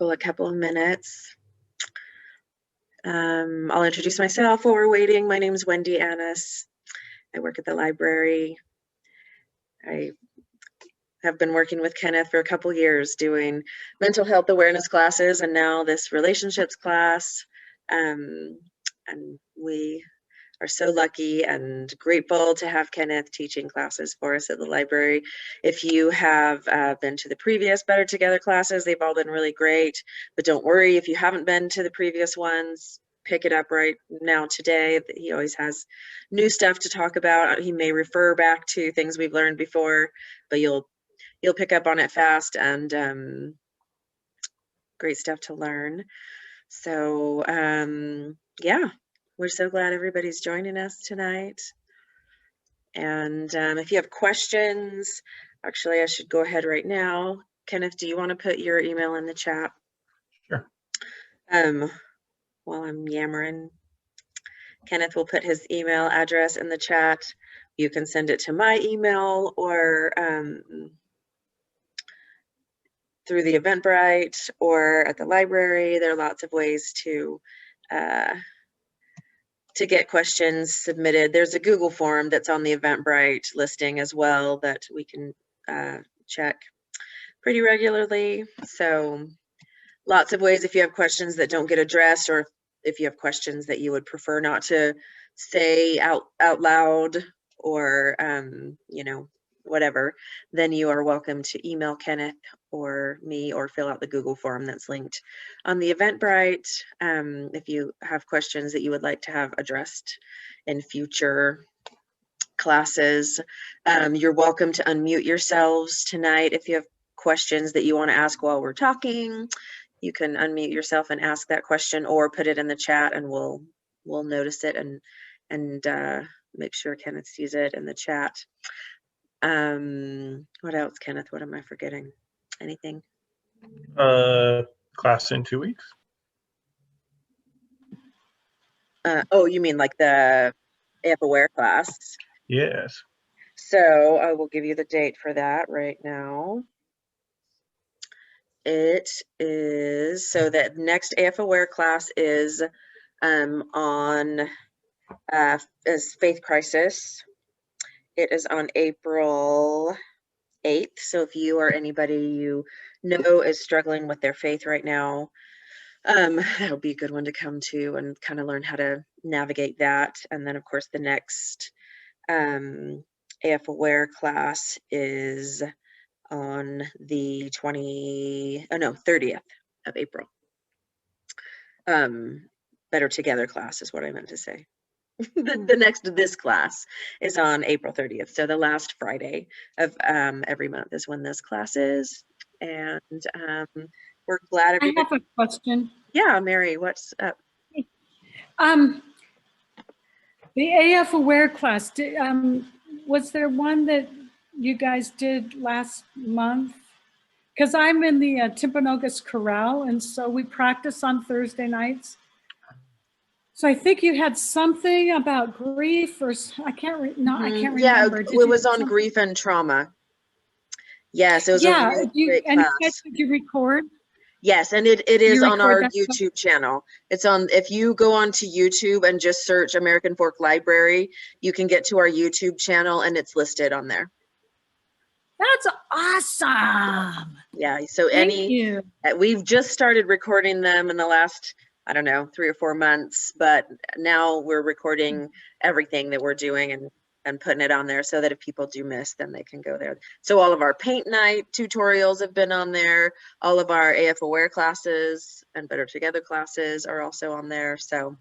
a couple of minutes. I'll introduce myself while we're waiting. My name is Wendy Annis. I work at the library. I have been working with Kenneth for a couple years doing mental health awareness classes and now this relationships class. And we are so lucky and grateful to have Kenneth teaching classes for us at the library. If you have been to the previous Better Together classes, they've all been really great, but don't worry if you haven't been to the previous ones, pick it up right now today. He always has new stuff to talk about. He may refer back to things we've learned before, but you'll pick up on it fast, and great stuff to learn. So yeah, we're so glad everybody's joining us tonight. And if you have questions, actually I should go ahead right now. Kenneth, do you want to put your email in the chat? Sure. While I'm yammering, Kenneth will put his email address in the chat. You can send it to my email or through the Eventbrite or at the library. There are lots of ways to get questions submitted. There's a Google form that's on the Eventbrite listing as well that we can check pretty regularly. So lots of ways if you have questions that don't get addressed, or if you have questions that you would prefer not to say out loud, or you know, whatever, then you are welcome to email Kenneth or me or fill out the Google form that's linked on the Eventbrite. If you have questions that you would like to have addressed in future classes, you're welcome to unmute yourselves tonight. If you have questions that you want to ask while we're talking, you can unmute yourself and ask that question, or put it in the chat and we'll notice it and make sure Kenneth sees it in the chat. What else, Kenneth? What am I forgetting? Anything? Class in 2 weeks. Oh, you mean like the AF Aware class? Yes. So I will give you the date for that right now. It is, so that next AF Aware class is on is Faith Crisis. It is on April 8th. So if you or anybody you know is struggling with their faith right now, that'll be a good one to come to and kind of learn how to navigate that. And then of course the next AF Aware class is on the 30th of April. Better Together class is what I meant to say. The next this class is on April 30th. So the last Friday of every month is when this class is. And we're glad everybody. I have a question. Yeah, Mary, what's up? The AF Aware class, was there one that you guys did last month? Because I'm in the Timpanogos Chorale, and so we practice on Thursday nights. So I think you had something about grief, or I can't remember. Yeah, it was on grief and trauma. Yes, it was. Yeah, did you record? Yes, and it is on our YouTube channel. It's on, if you go onto YouTube and just search American Fork Library, you can get to our YouTube channel and it's listed on there. That's awesome. Yeah, so we've just started recording them in the last, I don't know, 3 or 4 months, but now we're recording everything that we're doing and putting it on there so that if people do miss, then they can go there. So all of our paint night tutorials have been on there. All of our AF Aware classes and Better Together classes are also on there. So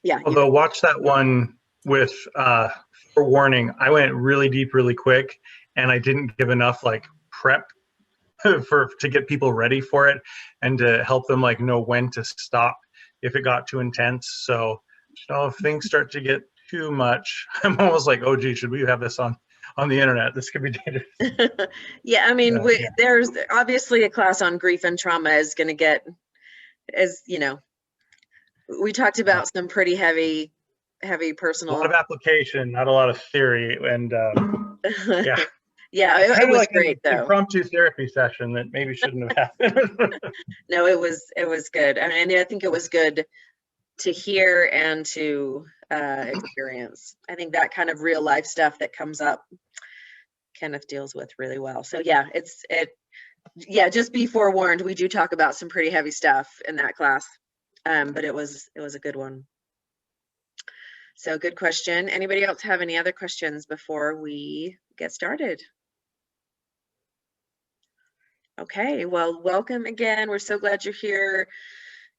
yeah. Although watch that one with forewarning, I went really deep really quick and I didn't give enough like prep to get people ready for it and to help them like know when to stop if it got too intense. So if things start to get too much, I'm almost like, oh gee, should we have this on the internet? This could be dangerous. Yeah, I mean, there's obviously a class on grief and trauma is going to get, as you know, we talked about some pretty heavy personal. A lot of application, not a lot of theory, and yeah. Yeah, it Kind of was like great an though. impromptu therapy session that maybe shouldn't have happened. No, it was good. And I think it was good to hear and to experience. I think that kind of real life stuff that comes up, Kenneth deals with really well. So yeah, yeah, just be forewarned, we do talk about some pretty heavy stuff in that class. But it was a good one. So good question. Anybody else have any other questions before we get started? Okay, well, welcome again. We're so glad you're here.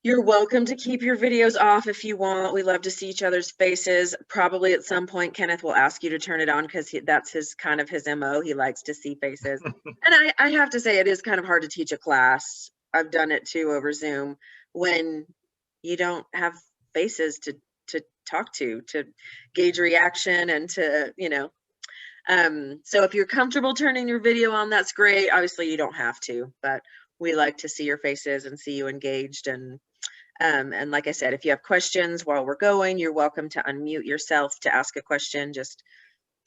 You're welcome to keep your videos off if you want. We love to see each other's faces. Probably at some point, Kenneth will ask you to turn it on because that's his MO. He likes to see faces. And I have to say, it is kind of hard to teach a class. I've done it too over Zoom when you don't have faces to talk to gauge reaction and to, so if you're comfortable turning your video on, that's great. Obviously you don't have to, but we like to see your faces and see you engaged. And like I said, if you have questions while we're going, you're welcome to unmute yourself to ask a question. Just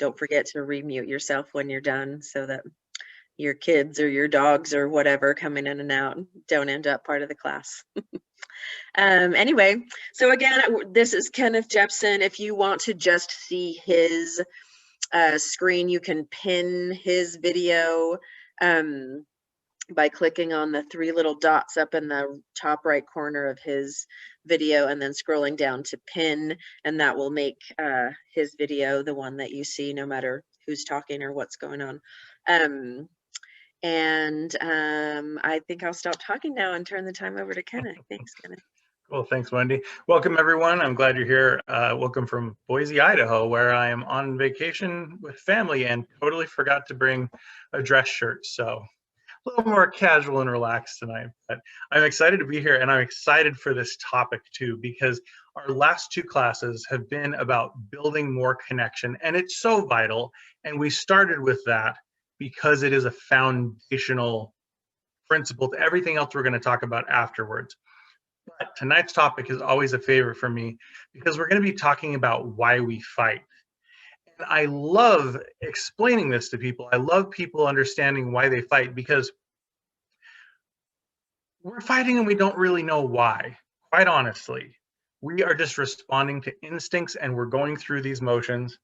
don't forget to remute yourself when you're done so that your kids or your dogs or whatever coming in and out don't end up part of the class. Anyway, so again, this is Kenneth Jeppesen. If you want to just see his screen, you can pin his video by clicking on the 3 little dots up in the top right corner of his video and then scrolling down to pin, and that will make his video the one that you see no matter who's talking or what's going on. I think I'll stop talking now and turn the time over to Kenneth. Thanks, Kenneth. Cool, thanks, Wendy. Welcome, everyone. I'm glad you're here. Welcome from Boise, Idaho, where I am on vacation with family and totally forgot to bring a dress shirt. So a little more casual and relaxed tonight. But I'm excited to be here, and I'm excited for this topic too, because our last 2 classes have been about building more connection, and it's so vital. And we started with that because it is a foundational principle to everything else we're going to talk about afterwards. But tonight's topic is always a favorite for me because we're going to be talking about why we fight. And I love explaining this to people. I love people understanding why they fight because we're fighting and we don't really know why. Quite honestly, we are just responding to instincts and we're going through these motions.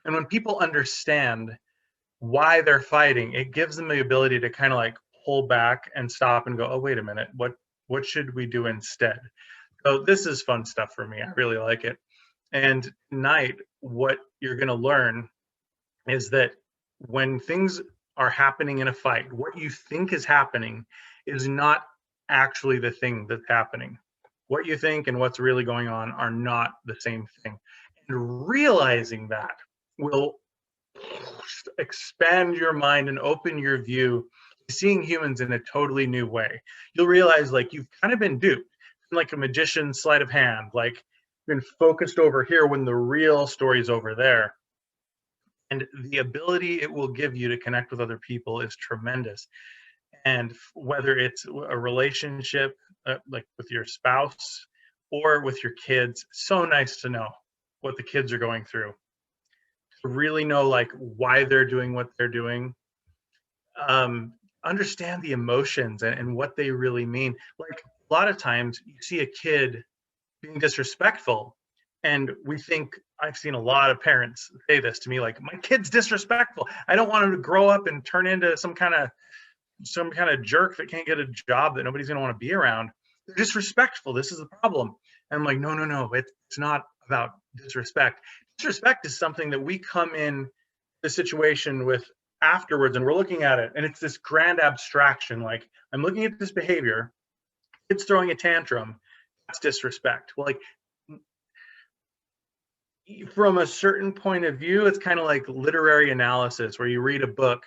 And when people understand why they're fighting, it gives them the ability to kind of like pull back and stop and go, oh, wait a minute, what should we do instead? So this is fun stuff for me. I really like it. And tonight, what you're going to learn is that when things are happening in a fight, what you think is happening is not actually the thing that's happening. What you think and what's really going on are not the same thing. And realizing that will expand your mind and open your view, seeing humans in a totally new way. You'll realize like you've kind of been duped, like a magician's sleight of hand, like been focused over here when the real story is over there. And the ability it will give you to connect with other people is tremendous. And whether it's a relationship like with your spouse or with your kids, so nice to know what the kids are going through, to really know like why they're doing what they're doing. Understand the emotions and what they really mean. Like a lot of times you see a kid being disrespectful and we think, I've seen a lot of parents say this to me, like, my kid's disrespectful. I don't want him to grow up and turn into some kind of jerk that can't get a job that nobody's gonna want to be around. They're disrespectful. This is the problem. And I'm like, no, it's not about disrespect. Disrespect is something that we come in the situation with afterwards and we're looking at it and it's this grand abstraction, like I'm looking at this behavior, it's throwing a tantrum, that's disrespect. Well, like from a certain point of view, it's kind of like literary analysis where you read a book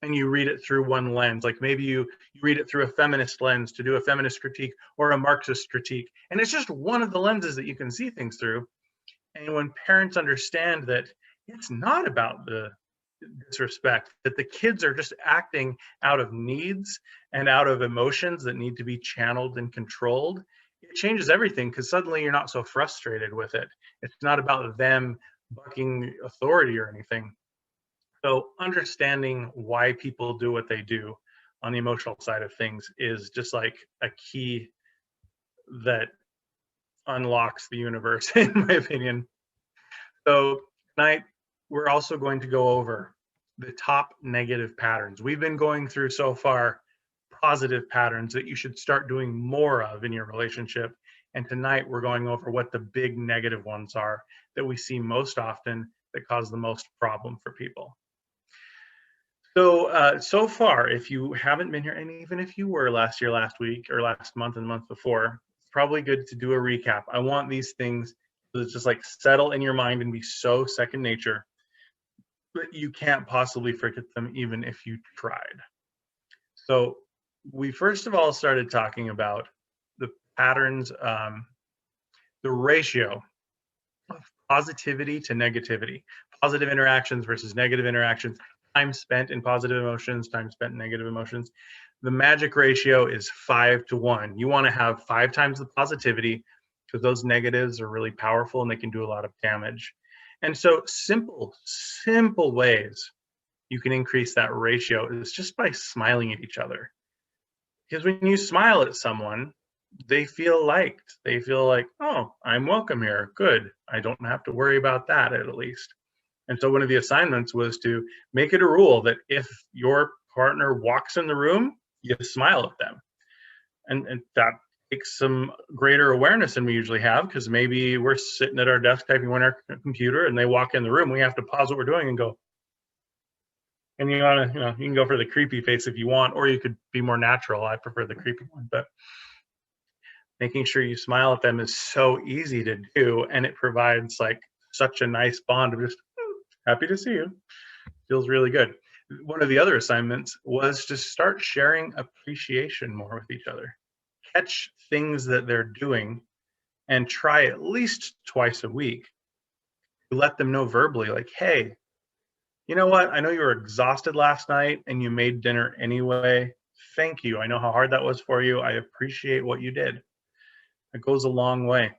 and you read it through one lens. Like maybe you read it through a feminist lens to do a feminist critique or a Marxist critique, and it's just one of the lenses that you can see things through. And when parents understand that it's not about the disrespect, that the kids are just acting out of needs and out of emotions that need to be channeled and controlled, it changes everything because suddenly you're not so frustrated with it. It's not about them bucking authority or anything. So understanding why people do what they do on the emotional side of things is just like a key that unlocks the universe, in my opinion. So tonight, we're also going to go over the top negative patterns. We've been going through so far positive patterns that you should start doing more of in your relationship. And tonight, we're going over what the big negative ones are that we see most often that cause the most problem for people. So, so far, if you haven't been here, and even if you were last year, last week, or last month and the month before, it's probably good to do a recap. I want these things to just like settle in your mind and be so second nature that you can't possibly forget them even if you tried. So we first of all started talking about the patterns, the ratio of positivity to negativity, positive interactions versus negative interactions, time spent in positive emotions, time spent in negative emotions. The magic ratio is 5 to 1. You want to have 5 times the positivity because those negatives are really powerful and they can do a lot of damage. And so simple ways you can increase that ratio is just by smiling at each other. Because when you smile at someone, they feel liked. They feel like, oh, I'm welcome here. Good. I don't have to worry about that at least. And so one of the assignments was to make it a rule that if your partner walks in the room, you smile at them. And that takes some greater awareness than we usually have, because maybe we're sitting at our desk typing on our computer and they walk in the room. We have to pause what we're doing and go. And you can go for the creepy face if you want, or you could be more natural. I prefer the creepy one, but making sure you smile at them is so easy to do, and it provides like such a nice bond of just happy to see you. Feels really good. One of the other assignments was to start sharing appreciation more with each other. Catch things that they're doing and try at least twice a week to let them know verbally, like, hey, you know what? I know you were exhausted last night and you made dinner anyway. Thank you. I know how hard that was for you. I appreciate what you did. It goes a long way.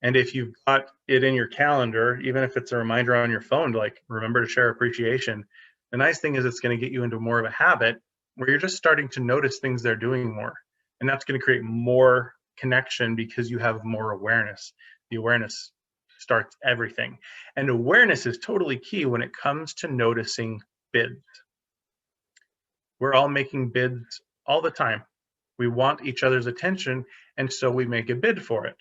And if you've got it in your calendar, even if it's a reminder on your phone to like remember to share appreciation, the nice thing is it's going to get you into more of a habit where you're just starting to notice things they're doing more. And that's going to create more connection because you have more awareness. The awareness starts everything. And awareness is totally key when it comes to noticing bids. We're all making bids all the time. We want each other's attention, and so we make a bid for it.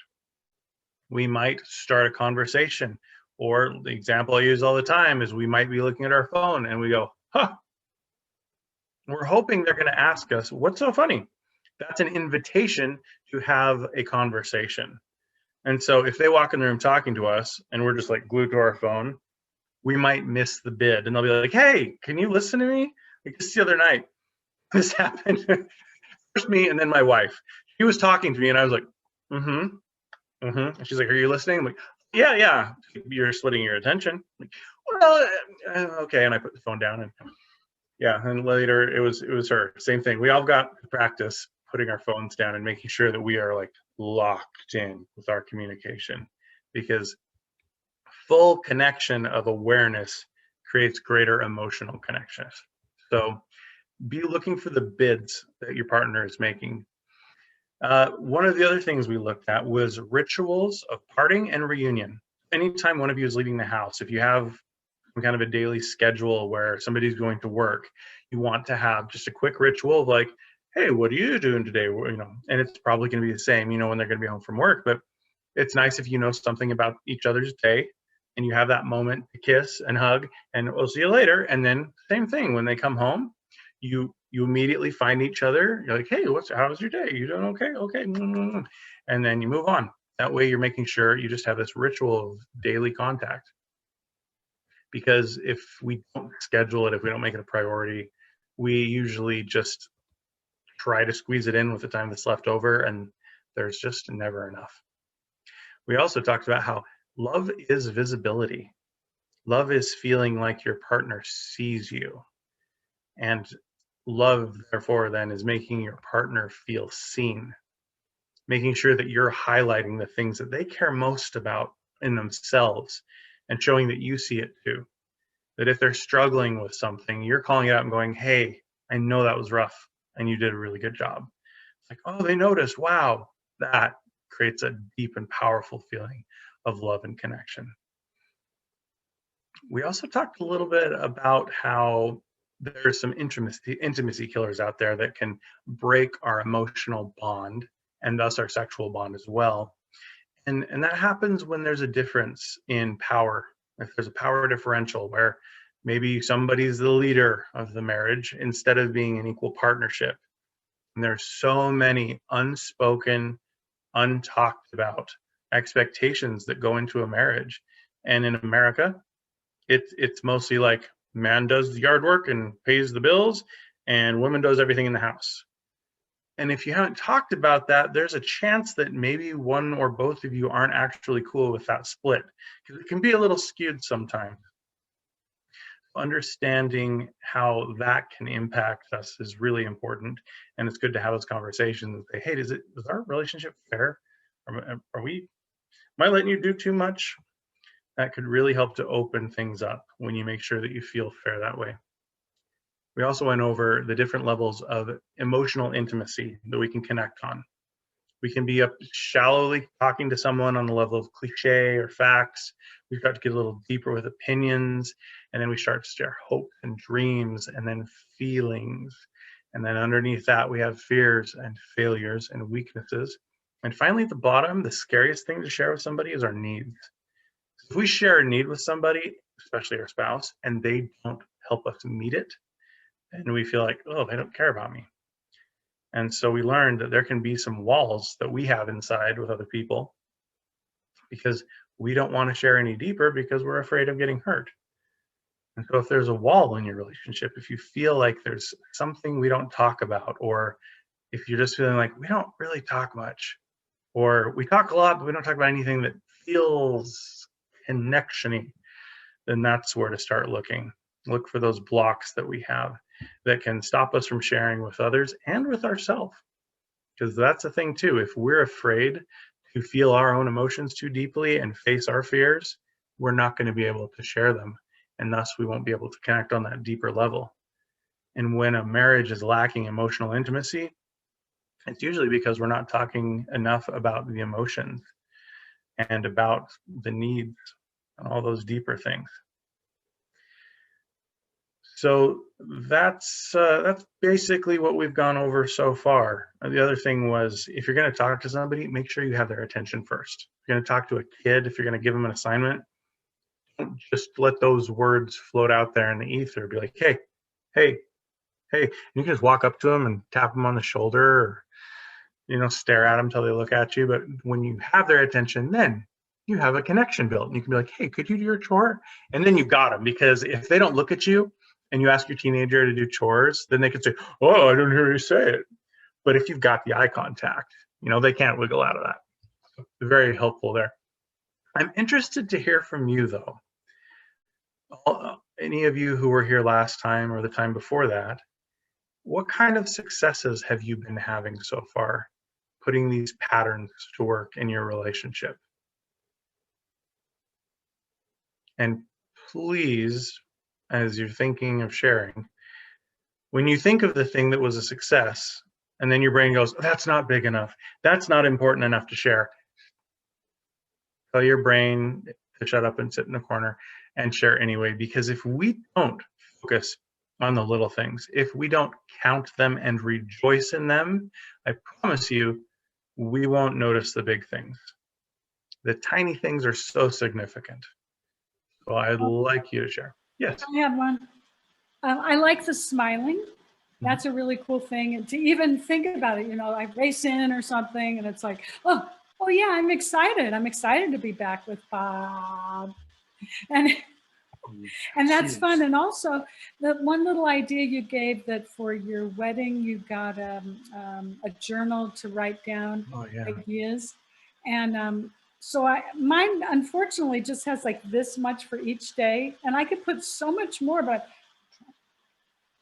We might start a conversation, or the example I use all the time is we might be looking at our phone and we go, huh. We're hoping they're going to ask us, what's so funny? That's an invitation to have a conversation. And so if they walk in the room talking to us and we're just like glued to our phone, we might miss the bid. And they'll be like, hey, can you listen to me? Like just the other night, this happened. First me and then my wife. She was talking to me and I was like, mm-hmm. And she's like, are you listening? I'm like, yeah. You're splitting your attention. I'm like, well, okay. And I put the phone down and yeah. And later it was her. Same thing. We all got to practice putting our phones down and making sure that we are like locked in with our communication, because full connection of awareness creates greater emotional connections. So be looking for the bids that your partner is making. One of the other things we looked at was rituals of parting and reunion. Anytime one of you is leaving the house, if you have some kind of a daily schedule where somebody's going to work, you want to have just a quick ritual of like, hey, what are you doing today? And it's probably going to be the same, when they're going to be home from work. But it's nice if you know something about each other's day and you have that moment to kiss and hug and we'll see you later. And then same thing, when they come home, you immediately find each other. You're like, hey, how was your day? You doing okay? Okay. And then you move on. That way you're making sure you just have this ritual of daily contact. Because if we don't schedule it, if we don't make it a priority, we usually just try to squeeze it in with the time that's left over, and there's just never enough. We also talked about how love is visibility. Love is feeling like your partner sees you. And love, therefore, then is making your partner feel seen, making sure that you're highlighting the things that they care most about in themselves and showing that you see it too. That if they're struggling with something, you're calling it out and going, hey, I know that was rough and you did a really good job. It's like, oh, they noticed. Wow. That creates a deep and powerful feeling of love and connection. We also talked a little bit about how there's some intimacy killers out there that can break our emotional bond and thus our sexual bond as well. And that happens when there's a difference in power. If there's a power differential where maybe somebody's the leader of the marriage instead of being an equal partnership. And there's so many unspoken, untalked about expectations that go into a marriage. And in America, it's mostly like man does the yard work and pays the bills and woman does everything in the house. And if you haven't talked about that, there's a chance that maybe one or both of you aren't actually cool with that split, because it can be a little skewed sometimes. Understanding how that can impact us is really important, and it's good to have those conversations and say, hey, is our relationship fair? Am I letting you do too much? That could really help to open things up when you make sure that you feel fair that way. We also went over the different levels of emotional intimacy that we can connect on. We can be up shallowly talking to someone on the level of cliche or facts. We start to get a little deeper with opinions, and then we start to share hopes and dreams and then feelings. And then underneath that, we have fears and failures and weaknesses. And finally, at the bottom, the scariest thing to share with somebody is our needs. If we share a need with somebody, especially our spouse, and they don't help us meet it, and we feel like, oh, they don't care about me. And so we learned that there can be some walls that we have inside with other people because we don't want to share any deeper because we're afraid of getting hurt. And so if there's a wall in your relationship, if you feel like there's something we don't talk about, or if you're just feeling like we don't really talk much, or we talk a lot, but we don't talk about anything that feels connection-y, then that's where to start looking. Look for those blocks that we have that can stop us from sharing with others and with ourselves. Because that's the thing too, if we're afraid to feel our own emotions too deeply and face our fears, we're not going to be able to share them. And thus we won't be able to connect on that deeper level. And when a marriage is lacking emotional intimacy, it's usually because we're not talking enough about the emotions and about the needs and all those deeper things. So that's basically what we've gone over so far. The other thing was, if you're going to talk to somebody, make sure you have their attention first. If you're going to talk to a kid, if you're going to give them an assignment, don't just let those words float out there in the ether. Be like, hey, hey, hey. You can just walk up to them and tap them on the shoulder, or stare at them until they look at you. But when you have their attention, then you have a connection built. And you can be like, hey, could you do your chore? And then you got them, because if they don't look at you and you ask your teenager to do chores, then they can say, oh, I didn't hear you say it. But if you've got the eye contact, they can't wiggle out of that. So very helpful there. I'm interested to hear from you, though. Any of you who were here last time or the time before that, what kind of successes have you been having so far, putting these patterns to work in your relationship? And please, as you're thinking of sharing, when you think of the thing that was a success, and then your brain goes, that's not big enough, that's not important enough to share, tell your brain to shut up and sit in a corner and share anyway. Because if we don't focus on the little things, if we don't count them and rejoice in them, I promise you, we won't notice the big things. The tiny things are so significant. So I'd like you to share. Yes. I have one. I like the smiling. That's a really cool thing. And to even think about it, I race in or something and it's like, oh yeah, I'm excited. I'm excited to be back with Bob. And that's fun. And also the one little idea you gave, that for your wedding, you got a journal to write down ideas. And so mine unfortunately just has like this much for each day. And I could put so much more, but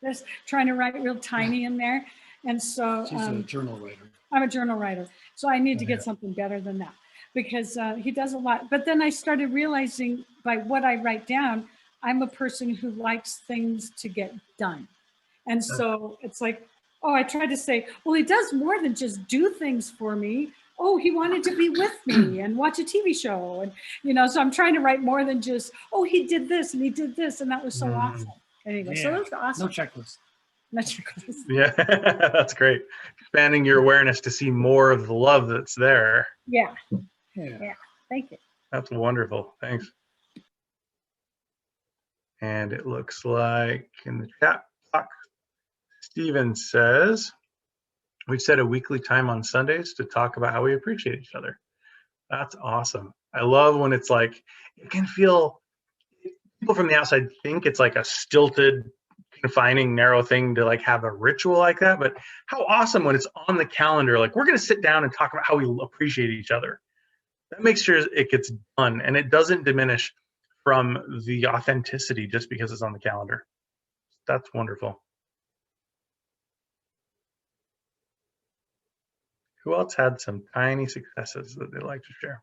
just trying to write real tiny in there. And so she's a journal writer. I'm a journal writer. So I need to get something better than that, because he does a lot. But then I started realizing by what I write down, I'm a person who likes things to get done. And so it's like, oh, I tried to say, well, he does more than just do things for me. Oh, he wanted to be with me and watch a TV show. And, you know, so I'm trying to write more than just, oh, he did this and he did this. And that was so awesome. Anyway, so that's awesome. No checklist. No checklist. Yeah, that's great. Expanding your awareness to see more of the love that's there. Yeah. Yeah. Yeah. Thank you. That's wonderful. Thanks. And it looks like in the chat box, Steven says, we've set a weekly time on Sundays to talk about how we appreciate each other. That's awesome. I love when it's like, it can feel, people from the outside think it's like a stilted, confining, narrow thing to like have a ritual like that. But how awesome when it's on the calendar, like we're going to sit down and talk about how we appreciate each other. That makes sure it gets done and it doesn't diminish from the authenticity just because it's on the calendar. That's wonderful. Who else had some tiny successes that they'd like to share?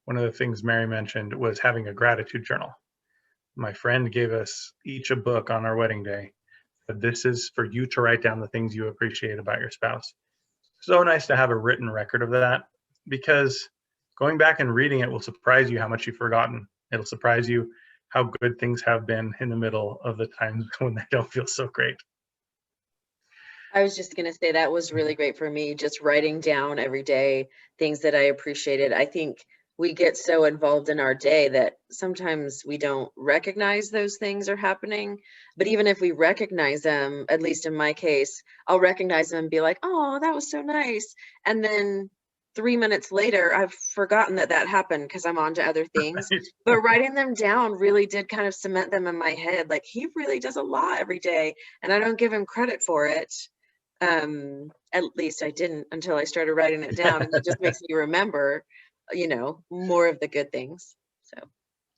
One of the things Mary mentioned was having a gratitude journal. My friend gave us each a book on our wedding day. But this is for you to write down the things you appreciate about your spouse. So nice to have a written record of that, because going back and reading it will surprise you how much you've forgotten. It'll surprise you how good things have been in the middle of the times when they don't feel so great. I was just going to say that was really great for me, just writing down every day things that I appreciated. I think we get so involved in our day that sometimes we don't recognize those things are happening. But even if we recognize them, at least in my case, I'll recognize them and be like, oh, that was so nice. And then 3 minutes later, I've forgotten that that happened because I'm on to other things. But writing them down really did kind of cement them in my head. Like, he really does a lot every day, and I don't give him credit for it. At least I didn't until I started writing it down. And it just makes me remember, you know, more of the good things. So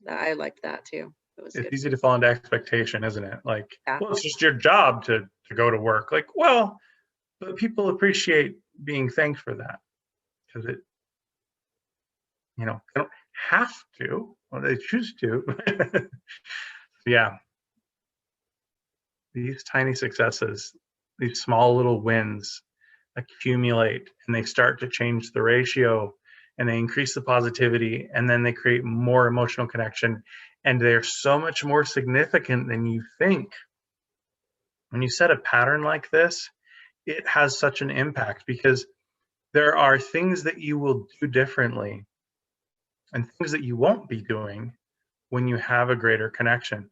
I liked that too. It's good. Easy to fall into expectation, isn't it? Like, well, it's just your job to go to work. Like, well, but people appreciate being thanked for that, because it, you know, they don't have to, or they choose to. Yeah. These tiny successes, these small little wins accumulate, and they start to change the ratio, and they increase the positivity, and then they create more emotional connection, and they're so much more significant than you think. When you set a pattern like this, it has such an impact, because there are things that you will do differently and things that you won't be doing when you have a greater connection.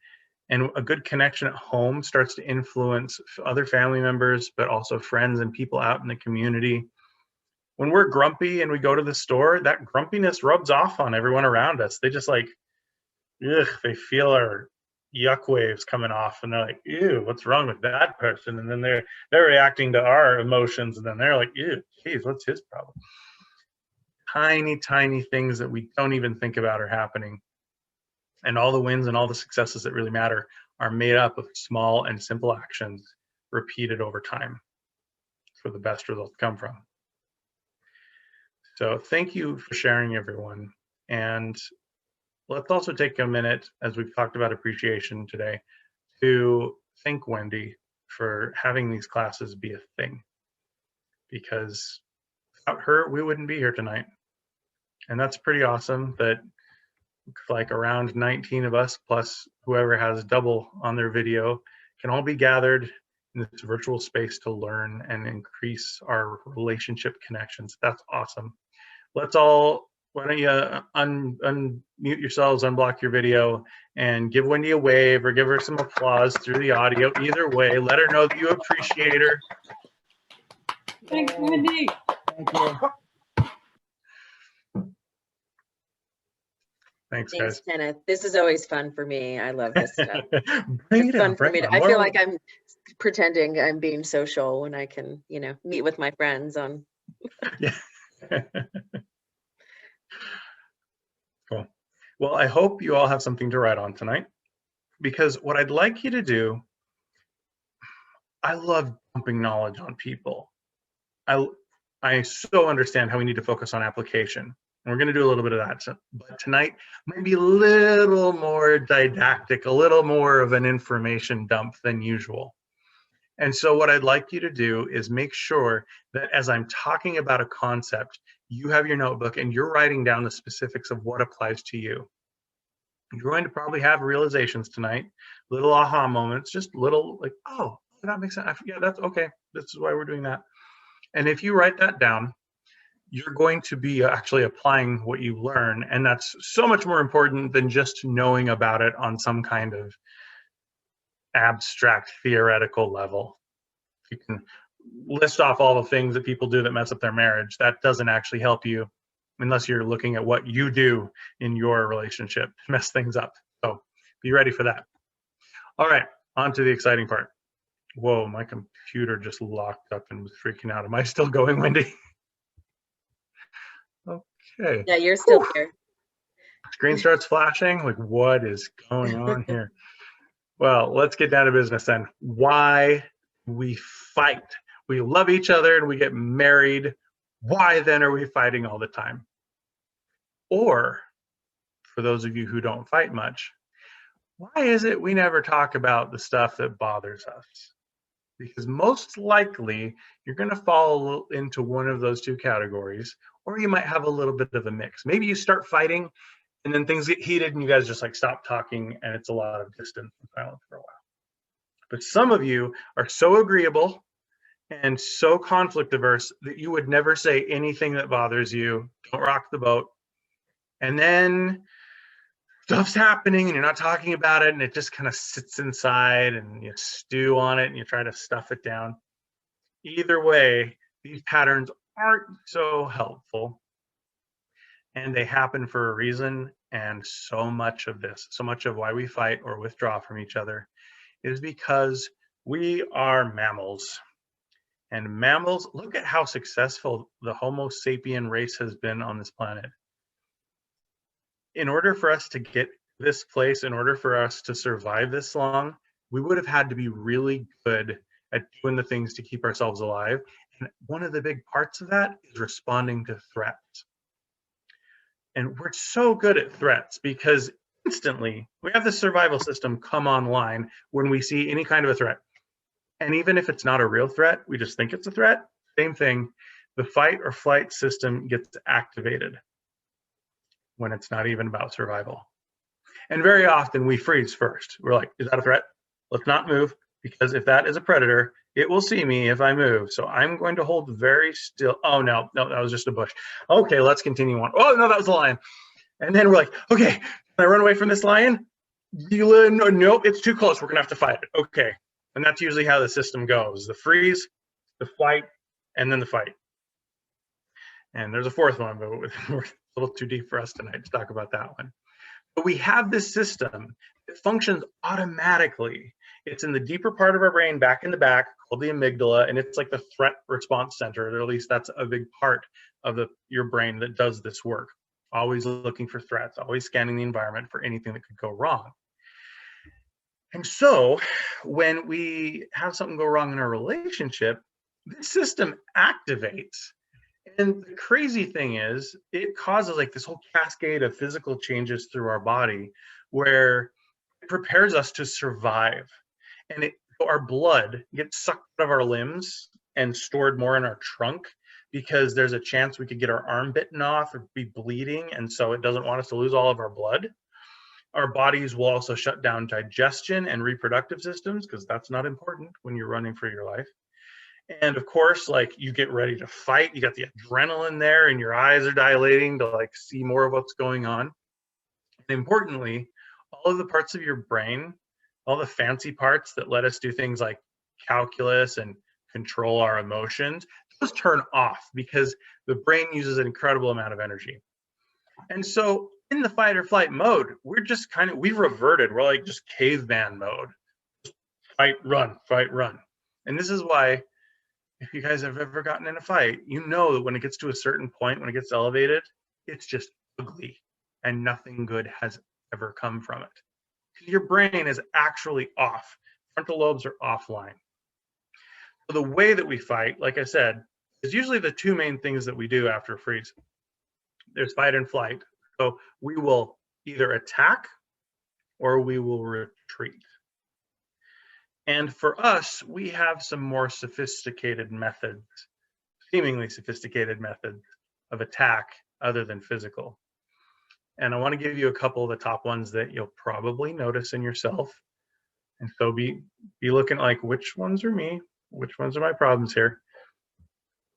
And a good connection at home starts to influence other family members, but also friends and people out in the community. When we're grumpy and we go to the store, that grumpiness rubs off on everyone around us. They just like, ugh, they feel our yuck waves coming off, and they're like, ew, what's wrong with that person? And then they're reacting to our emotions, and then they're like, ew, geez, what's his problem? Tiny, tiny things that we don't even think about are happening. And all the wins and all the successes that really matter are made up of small and simple actions repeated over time for the best results to come from. So thank you for sharing, everyone. And let's also take a minute, as we've talked about appreciation today, to thank Wendy for having these classes be a thing. Because without her, we wouldn't be here tonight. And that's pretty awesome that like around 19 of us, plus whoever has double on their video, can all be gathered in this virtual space to learn and increase our relationship connections. That's awesome. Let's all, why don't you unmute yourselves, unblock your video, and give Wendy a wave or give her some applause through the audio. Either way, let her know that you appreciate her. Thanks, Wendy. Thank you. Thanks, Thanks, guys. Kenneth. This is always fun for me. I love this stuff. Bring It's it fun on, for bring me. it on. I feel like I'm pretending I'm being social when I can, you know, meet with my friends on. Yeah. Cool. Well, I hope you all have something to write on tonight. because what I'd like you to do, I love dumping knowledge on people. I so understand how we need to focus on application. And we're going to do a little bit of that. But tonight might be a little more didactic, a little more of an information dump than usual. And so what I'd like you to do is make sure that as I'm talking about a concept, you have your notebook and you're writing down the specifics of what applies to you. You're going to probably have realizations tonight, little aha moments, just little like, oh, that makes sense. Yeah, that's okay. This is why we're doing that. And if you write that down, you're going to be actually applying what you learn. And that's so much more important than just knowing about it on some kind of abstract theoretical level. You can list off all the things that people do that mess up their marriage. That doesn't actually help you unless you're looking at what you do in your relationship to mess things up. So be ready for that. All right, on to the exciting part. Whoa, my computer just locked up and was freaking out. Am I still going, Wendy? Okay. Yeah, you're still here. Screen starts flashing. Like, what is going on here? Well, let's get down to business then. Why we fight? We love each other and we get married. Why then are we fighting all the time? Or, for those of you who don't fight much, why is it we never talk about the stuff that bothers us? Because most likely you're going to fall into one of those two categories, or you might have a little bit of a mix. Maybe you start fighting and then things get heated and you guys just like stop talking and it's a lot of distance and silence for a while. But some of you are so agreeable and so conflict averse that you would never say anything that bothers you. Don't rock the boat. And then stuff's happening and you're not talking about it and it just kind of sits inside and you stew on it and you try to stuff it down. Either way, these patterns aren't so helpful and they happen for a reason. And so much of this, so much of why we fight or withdraw from each other is because we are mammals. And mammals, look at how successful the Homo sapien race has been on this planet. In order for us to get this place, in order for us to survive this long, we would have had to be really good at doing the things to keep ourselves alive. And one of the big parts of that is responding to threats. And we're so good at threats because instantly we have the survival system come online when we see any kind of a threat. And even if it's not a real threat, we just think it's a threat. Same thing, the fight or flight system gets activated when it's not even about survival. And very often we freeze first. We're like, is that a threat? Let's not move, because if that is a predator, it will see me if I move. So I'm going to hold very still. Oh, no, that was just a bush. Okay, let's continue on. Oh, no, that was a lion. And then we're like, okay, can I run away from this lion? Nope, it's too close. We're going to have to fight it. Okay. And that's usually how the system goes. The freeze, the flight, and then the fight. And there's a fourth one, but we're a little too deep for us tonight to talk about that one. But we have this system that functions automatically. It's in the deeper part of our brain, back in the back, called the amygdala, and it's like the threat response center, or at least that's a big part of your brain that does this work. Always looking for threats, always scanning the environment for anything that could go wrong. And so when we have something go wrong in our relationship, this system activates. And the crazy thing is, it causes like this whole cascade of physical changes through our body where it prepares us to survive. And our blood gets sucked out of our limbs and stored more in our trunk because there's a chance we could get our arm bitten off or be bleeding. And so it doesn't want us to lose all of our blood. Our bodies will also shut down digestion and reproductive systems because that's not important when you're running for your life. And of course, like you get ready to fight, you got the adrenaline there and your eyes are dilating to like see more of what's going on. And importantly, all of the parts of your brain, all the fancy parts that let us do things like calculus and control our emotions, those turn off because the brain uses an incredible amount of energy. And so in the fight or flight mode, we've reverted. We're like just caveman mode. Fight, run, fight, run. And this is why, if you guys have ever gotten in a fight, you know that when it gets to a certain point, when it gets elevated, it's just ugly and nothing good has ever come from it. Your brain is actually off. Frontal lobes are offline. So the way that we fight, like I said, is usually the two main things that we do after a freeze. There's fight and flight. So we will either attack or we will retreat. And for us, we have some more sophisticated methods, seemingly sophisticated methods of attack other than physical. And I want to give you a couple of the top ones that you'll probably notice in yourself. And so be looking like, which ones are me? Which ones are my problems here?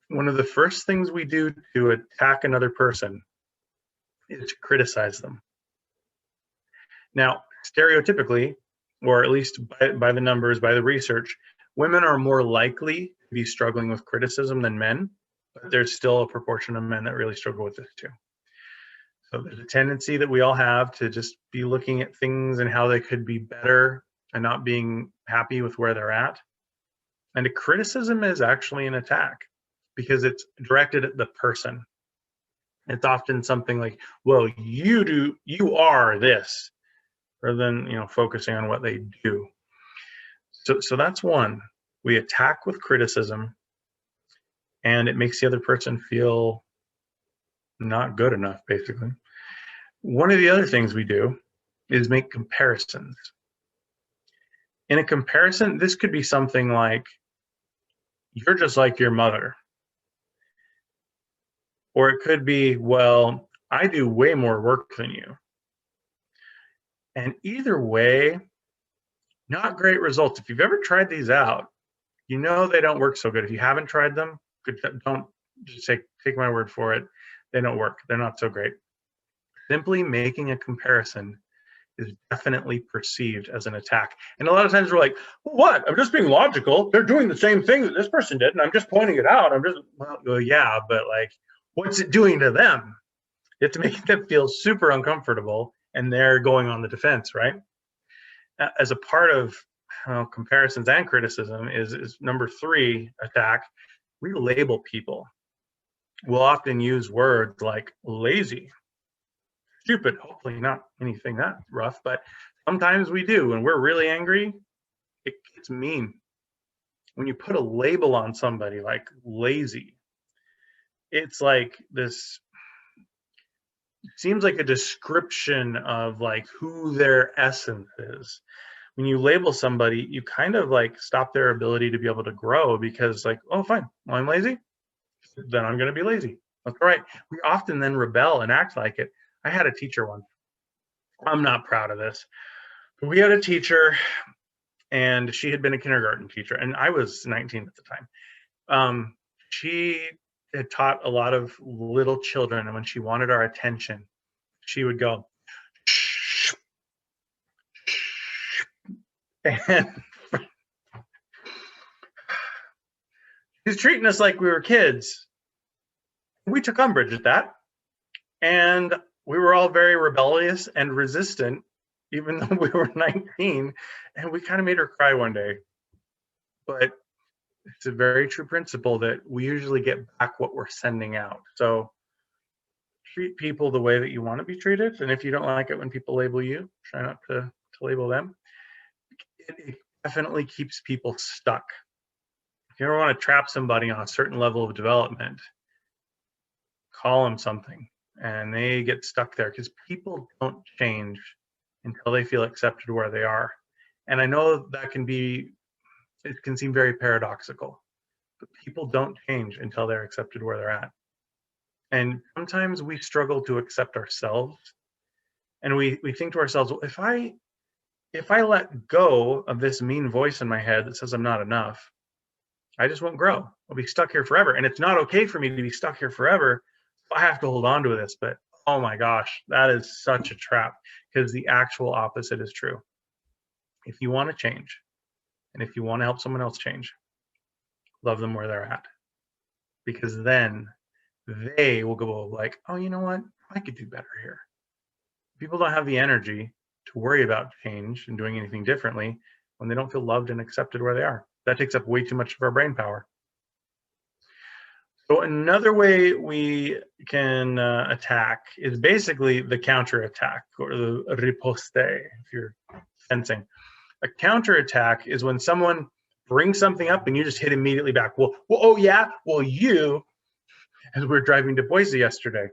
One of the first things we do to attack another person is to criticize them. Now, stereotypically, or at least by the numbers, by the research, women are more likely to be struggling with criticism than men, but there's still a proportion of men that really struggle with this too. So there's a tendency that we all have to just be looking at things and how they could be better and not being happy with where they're at. And a criticism is actually an attack because it's directed at the person. It's often something like, well, you are this, rather than focusing on what they do. So that's one. We attack with criticism, and it makes the other person feel not good enough, basically. One of the other things we do is make comparisons. In a comparison, this could be something like, you're just like your mother. Or it could be, well, I do way more work than you. And either way, not great results. If you've ever tried these out, you know they don't work so good. If you haven't tried them, don't just take my word for it. They don't work. They're not so great. Simply making a comparison is definitely perceived as an attack. And a lot of times we're like, what? I'm just being logical. They're doing the same thing that this person did, and I'm just pointing it out. Well, yeah, but like, what's it doing to them? You have to make them feel super uncomfortable, and they're going on the defense, right? As a part of comparisons and criticism is number 3 attack. We label people. We'll often use words like lazy, stupid, hopefully not anything that rough, but sometimes we do. When we're really angry, it gets mean. When you put a label on somebody like lazy, it's like this, seems like a description of like who their essence is. When you label somebody, you kind of like stop their ability to be able to grow, because like, oh, fine, well, I'm lazy, then I'm going to be lazy. That's all right. We often then rebel and act like it. I had a teacher once. I'm not proud of this, but we had a teacher, and she had been a kindergarten teacher, and I was 19 at the time. She had taught a lot of little children, and when she wanted our attention, she would go, shh, and she's treating us like we were kids. We took umbrage at that, and we were all very rebellious and resistant, even though we were 19, and we kind of made her cry one day. But it's a very true principle that we usually get back what we're sending out. So treat people the way that you want to be treated, and if you don't like it when people label you, try not to label them. It definitely keeps people stuck. If you ever want to trap somebody on a certain level of development, call them something, and they get stuck there, because people don't change until they feel accepted where they are. And I know that it can seem very paradoxical, but people don't change until they're accepted where they're at. And sometimes we struggle to accept ourselves, and we think to ourselves, well, if I let go of this mean voice in my head that says I'm not enough, I just won't grow. I'll be stuck here forever. And it's not okay for me to be stuck here forever. I have to hold on to this. But oh my gosh, that is such a trap, because the actual opposite is true. If you want to change, and if you want to help someone else change, love them where they're at, because then they will go like, oh, you know what? I could do better here. People don't have the energy to worry about change and doing anything differently when they don't feel loved and accepted where they are. That takes up way too much of our brain power. So another way we can attack is basically the counterattack, or the riposte, if you're fencing. A counterattack is when someone brings something up and you just hit immediately back. Well, oh yeah, well you, as we were driving to Boise yesterday,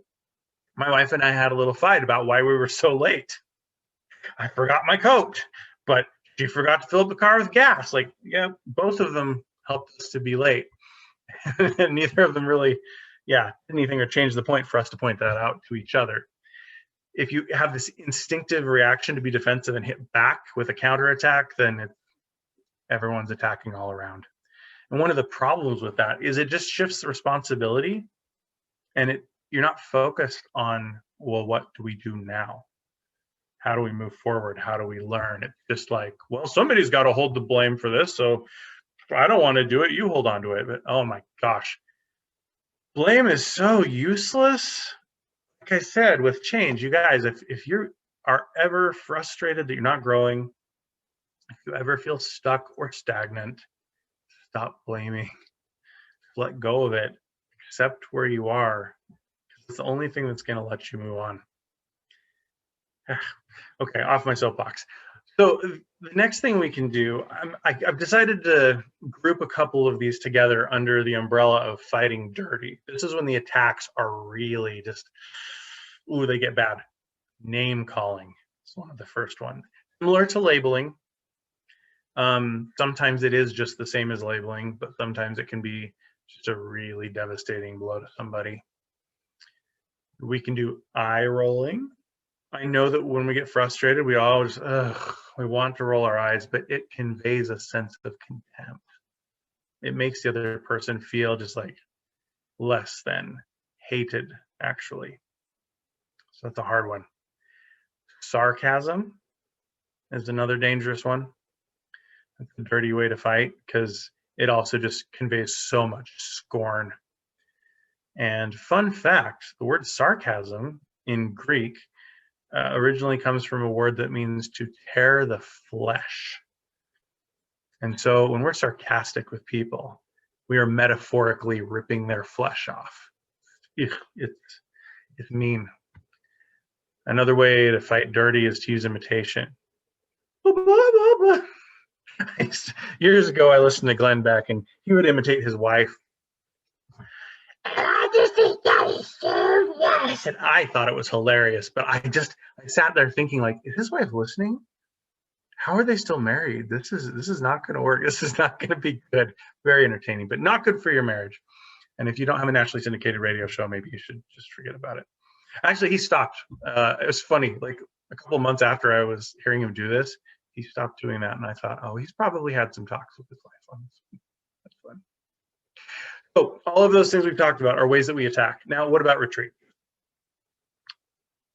my wife and I had a little fight about why we were so late. I forgot my coat, but she forgot to fill up the car with gas. Like, yeah, both of them helped us to be late. And neither of them really, did anything or change the point for us to point that out to each other. If you have this instinctive reaction to be defensive and hit back with a counterattack, then everyone's attacking all around. And one of the problems with that is it just shifts the responsibility, and you're not focused on, well, what do we do now? How do we move forward? How do we learn? It's just like, well, somebody's got to hold the blame for this, so I don't want to do it, you hold on to it. But oh my gosh, blame is so useless. Like I said, with change, you guys, if you are ever frustrated that you're not growing, if you ever feel stuck or stagnant, stop blaming. Let go of it. Accept where you are. It's the only thing that's going to let you move on. Okay, off my soapbox. So the next thing we can do, I've decided to group a couple of these together under the umbrella of fighting dirty. This is when the attacks are really just, ooh, they get bad. Name calling is one of the first ones. Similar to labeling. Sometimes it is just the same as labeling, but sometimes it can be just a really devastating blow to somebody. We can do eye rolling. I know that when we get frustrated, we always, we want to roll our eyes, but it conveys a sense of contempt. It makes the other person feel just like less than, hated, actually. So that's a hard one. Sarcasm is another dangerous one. That's a dirty way to fight because it also just conveys so much scorn. And fun fact, the word sarcasm in Greek originally comes from a word that means to tear the flesh. And so when we're sarcastic with people, we are metaphorically ripping their flesh off. It's mean. Another way to fight dirty is to use imitation. Years ago, I listened to Glenn Beck, and he would imitate his wife. I just think that is so nice. And I thought it was hilarious, but I sat there thinking, like, is his wife listening? How are they still married? This is not going to work. This is not going to be good. Very entertaining, but not good for your marriage. And if you don't have a nationally syndicated radio show, maybe you should just forget about it. Actually, he stopped. It was funny. Like a couple of months after I was hearing him do this, he stopped doing that, and I thought, oh, he's probably had some talks with his wife on this. That's fun. So all of those things we've talked about are ways that we attack. Now, what about retreat?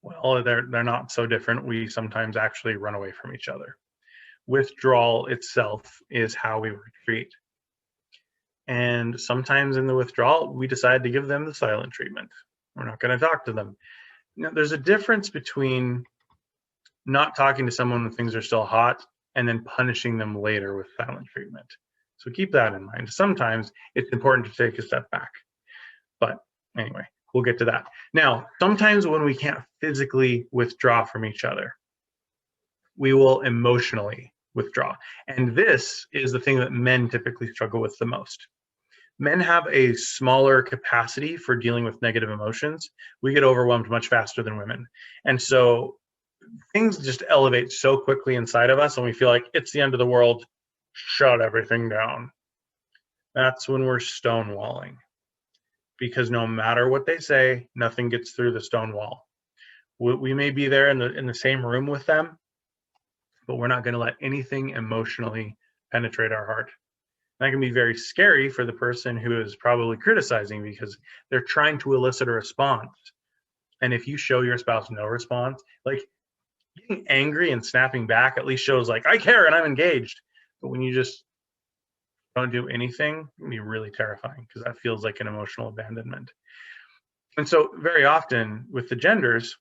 Well, they're not so different. We sometimes actually run away from each other. Withdrawal itself is how we retreat. And sometimes in the withdrawal, we decide to give them the silent treatment. We're not going to talk to them. Now, there's a difference between not talking to someone when things are still hot and then punishing them later with silent treatment. So keep that in mind. Sometimes it's important to take a step back. But anyway, we'll get to that. Now, sometimes when we can't physically withdraw from each other, we will emotionally withdraw. And this is the thing that men typically struggle with the most. Men have a smaller capacity for dealing with negative emotions. We get overwhelmed much faster than women. And so things just elevate so quickly inside of us, and we feel like it's the end of the world, shut everything down. That's when we're stonewalling. Because no matter what they say, nothing gets through the stone wall. We may be there in the same room with them, but we're not going to let anything emotionally penetrate our heart. That can be very scary for the person who is probably criticizing because they're trying to elicit a response. And if you show your spouse no response, like getting angry and snapping back at least shows like, I care and I'm engaged. But when you just don't do anything, it can be really terrifying because that feels like an emotional abandonment. And so very often with the genders,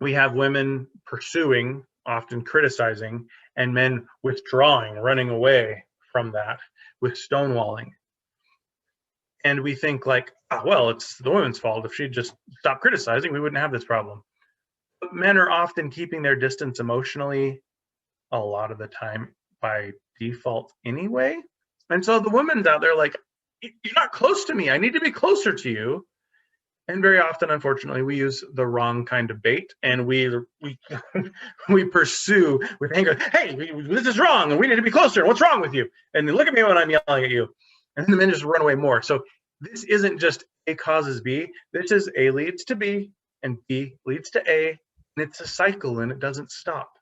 we have women pursuing, often criticizing, and men withdrawing, running away from that with stonewalling. And we think like, oh, well, it's the woman's fault. If she'd just stopped criticizing, we wouldn't have this problem. But men are often keeping their distance emotionally a lot of the time by default anyway. And so the woman's out there like, you're not close to me. I need to be closer to you. And very often, unfortunately, we use the wrong kind of bait, and we we pursue with anger. Hey, this is wrong, and we need to be closer. What's wrong with you? And then look at me when I'm yelling at you. And the men just run away more. So this isn't just A causes B. This is A leads to B, and B leads to A, and it's a cycle, and it doesn't stop.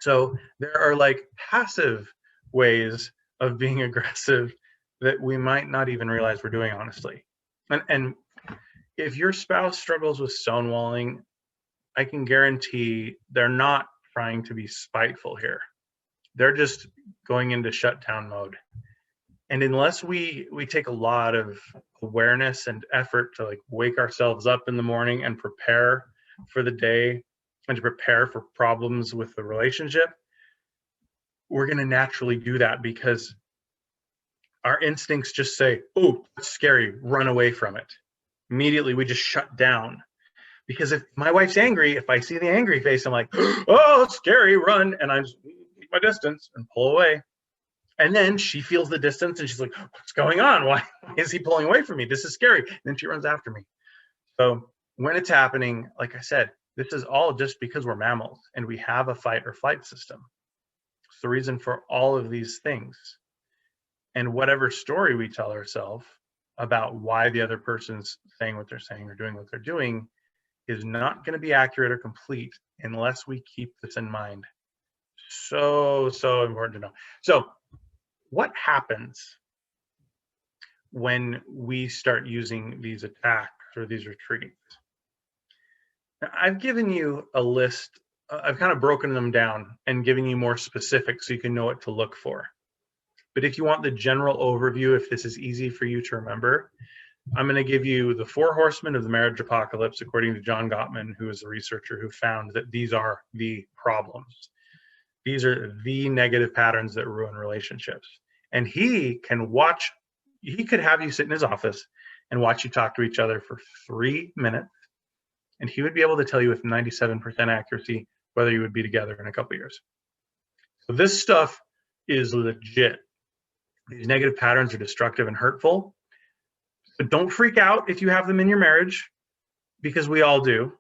So there are like passive ways of being aggressive that we might not even realize we're doing, honestly. And if your spouse struggles with stonewalling, I can guarantee they're not trying to be spiteful here. They're just going into shutdown mode. And unless we take a lot of awareness and effort to like wake ourselves up in the morning and prepare for the day and to prepare for problems with the relationship, we're going to naturally do that because our instincts just say, oh, that's scary, run away from it. Immediately we just shut down. Because if my wife's angry, if I see the angry face, I'm like, oh, it's scary, run. And I just keep my distance and pull away. And then she feels the distance and she's like, what's going on? Why is he pulling away from me? This is scary. And then she runs after me. So when it's happening, like I said, this is all just because we're mammals and we have a fight or flight system. It's the reason for all of these things. And whatever story we tell ourselves about why the other person's saying what they're saying or doing what they're doing is not going to be accurate or complete unless we keep this in mind. So important to know. So what happens when we start using these attacks or these retreats? Now, I've given you a list. I've kind of broken them down and given you more specifics so you can know what to look for. But if you want the general overview, if this is easy for you to remember, I'm going to give you the 4 horsemen of the marriage apocalypse, according to John Gottman, who is a researcher who found that these are the problems. These are the negative patterns that ruin relationships. And he could have you sit in his office and watch you talk to each other for 3 minutes. And he would be able to tell you with 97% accuracy whether you would be together in a couple of years. So this stuff is legit. These negative patterns are destructive and hurtful. But don't freak out if you have them in your marriage, because we all do.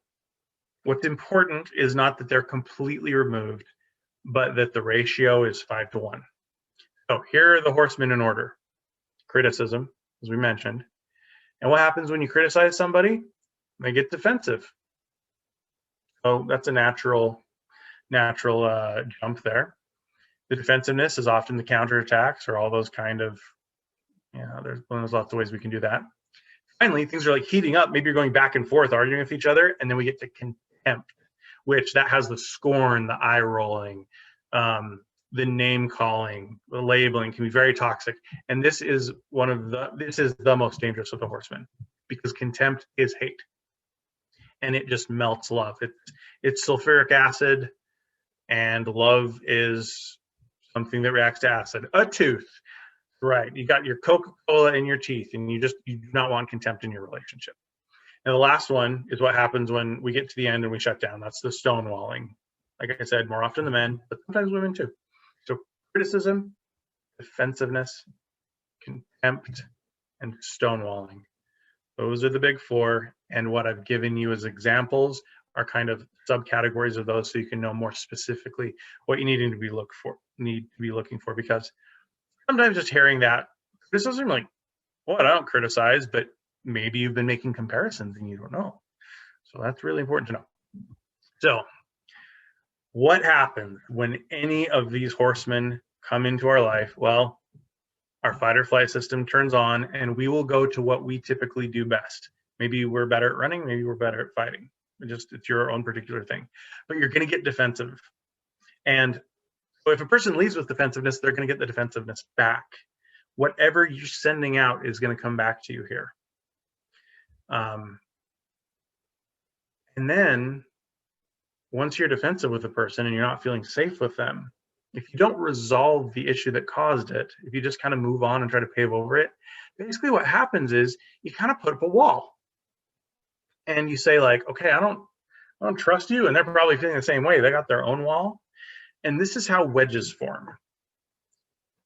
What's important is not that they're completely removed, but that the ratio is 5-to-1. So here are the horsemen in order. Criticism, as we mentioned. And what happens when you criticize somebody? They get defensive. So that's a natural jump there. The defensiveness is often the counterattacks or all those kind of, there's lots of ways we can do that. Finally, things are like heating up. Maybe you're going back and forth, arguing with each other, and then we get to contempt, which that has the scorn, the eye rolling, the name calling, the labeling can be very toxic. And this is the most dangerous of the horsemen, because contempt is hate. And it just melts love. It's sulfuric acid, and love is something that reacts to acid. A tooth, right? You got your Coca-Cola in your teeth, and you do not want contempt in your relationship. And the last one is what happens when we get to the end and we shut down. That's the stonewalling. Like I said, more often the men, but sometimes women too. So criticism, defensiveness, contempt, and stonewalling. Those are the big 4. And what I've given you as examples are kind of subcategories of those, so you can know more specifically what you need to be looking for. Because sometimes just hearing that criticism, like, well, I don't criticize, but maybe you've been making comparisons and you don't know. So that's really important to know. So what happens when any of these horsemen come into our life? Well, our fight or flight system turns on, and we will go to what we typically do best. Maybe we're better at running, maybe we're better at fighting. It's your own particular thing. But you're going to get defensive. And so if a person leads with defensiveness, they're going to get the defensiveness back. Whatever you're sending out is going to come back to you here. And then once you're defensive with a person and you're not feeling safe with them, if you don't resolve the issue that caused it, if you just kind of move on and try to pave over it, basically what happens is you kind of put up a wall. And you say like, okay, I don't trust you. And they're probably feeling the same way. They got their own wall. And this is how wedges form.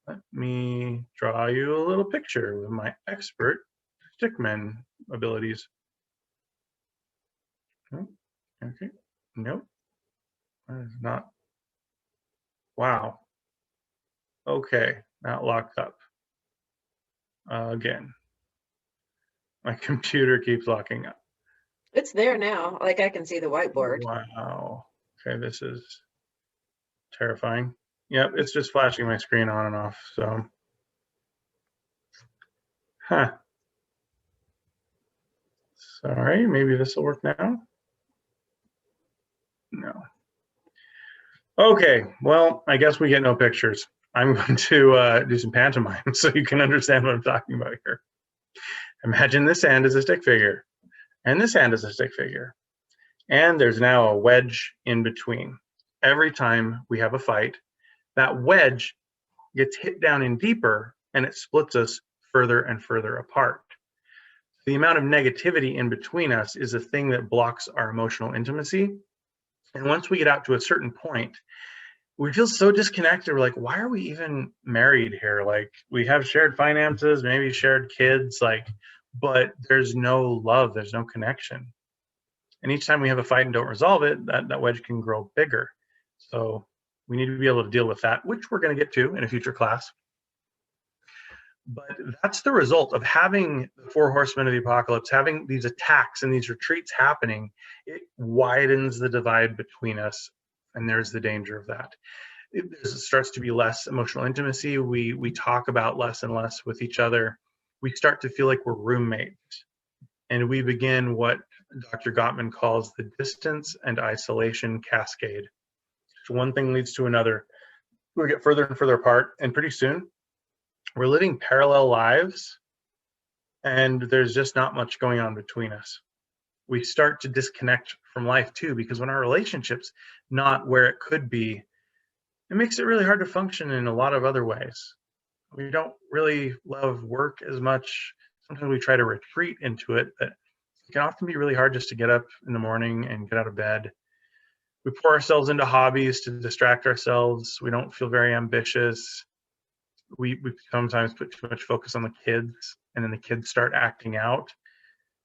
Let me draw you a little picture with my expert stickman abilities. Oh, okay, nope, that is not. Wow. Okay, not locked up. Again, my computer keeps locking up. It's there now. Like I can see the whiteboard. Wow. Okay, this is terrifying. Yep, it's just flashing my screen on and off. So, sorry, maybe this will work now. No. Okay, well, I guess we get no pictures. I'm going to do some pantomime so you can understand what I'm talking about here. Imagine this hand is a stick figure, and this hand is a stick figure. And there's now a wedge in between. Every time we have a fight, that wedge gets hit down in deeper, and it splits us further and further apart. The amount of negativity in between us is a thing that blocks our emotional intimacy. And once we get out to a certain point, we feel so disconnected. We're like, why are we even married here? Like, we have shared finances, maybe shared kids, like, but there's no love, there's no connection. And each time we have a fight and don't resolve it, that wedge can grow bigger. So we need to be able to deal with that, which we're going to get to in a future class. But that's the result of having the 4 horsemen of the apocalypse, having these attacks and these retreats happening. It widens the divide between us, and there's the danger of that. It starts to be less emotional intimacy. We talk about less and less with each other. We start to feel like we're roommates, and we begin what Dr. Gottman calls the distance and isolation cascade. So one thing leads to another. We get further and further apart, and pretty soon we're living parallel lives, and there's just not much going on between us. We start to disconnect from life too, because when our relationship's not where it could be, it makes it really hard to function in a lot of other ways. We don't really love work as much. Sometimes we try to retreat into it, but it can often be really hard just to get up in the morning and get out of bed. We pour ourselves into hobbies to distract ourselves. We don't feel very ambitious. We sometimes put too much focus on the kids, and then the kids start acting out.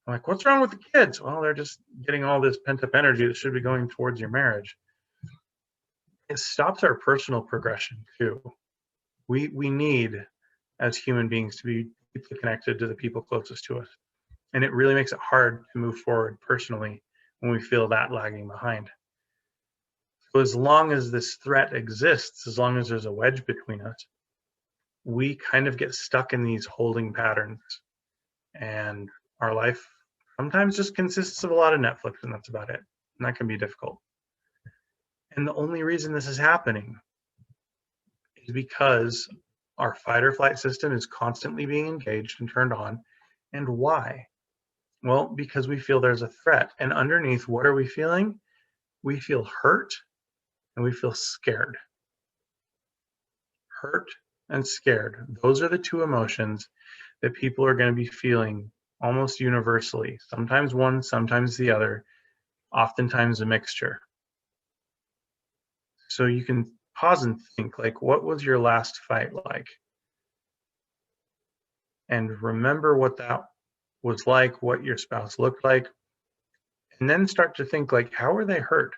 I'm like, what's wrong with the kids? Well, they're just getting all this pent-up energy that should be going towards your marriage. It stops our personal progression too. We need, as human beings, to be deeply connected to the people closest to us. And it really makes it hard to move forward personally when we feel that lagging behind. So as long as this threat exists, as long as there's a wedge between us, we kind of get stuck in these holding patterns, and our life sometimes just consists of a lot of Netflix, and that's about it. And that can be difficult. And the only reason this is happening is because our fight or flight system is constantly being engaged and turned on. And why? Well, because we feel there's a threat. And underneath, what are we feeling? We feel hurt and we feel scared. Hurt and scared. Those are the 2 emotions that people are going to be feeling almost universally. Sometimes one, sometimes the other, oftentimes a mixture. So you can pause and think, like, what was your last fight like? And remember what that was like, what your spouse looked like, and then start to think, like, how were they hurt?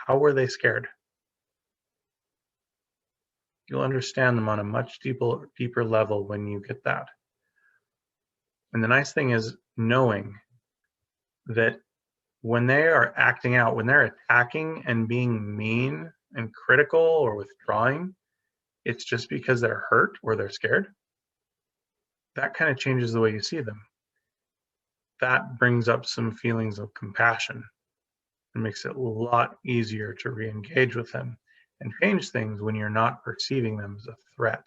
How were they scared? You'll understand them on a much deeper level when you get that. And the nice thing is knowing that when they are acting out, when they're attacking and being mean and critical or withdrawing, it's just because they're hurt or they're scared. That kind of changes the way you see them. That brings up some feelings of compassion and makes it a lot easier to re-engage with them and change things when you're not perceiving them as a threat.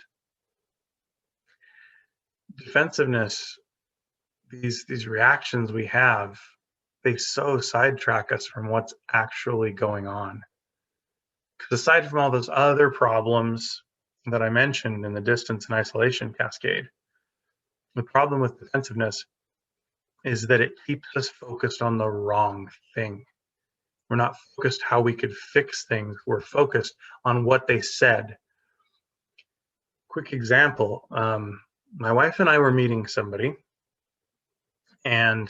Defensiveness, these reactions we have, they so sidetrack us from what's actually going on. Aside from all those other problems that I mentioned in the distance and isolation cascade, the problem with defensiveness is that it keeps us focused on the wrong thing. We're not focused how we could fix things. We're focused on what they said. Quick example, my wife and I were meeting somebody, and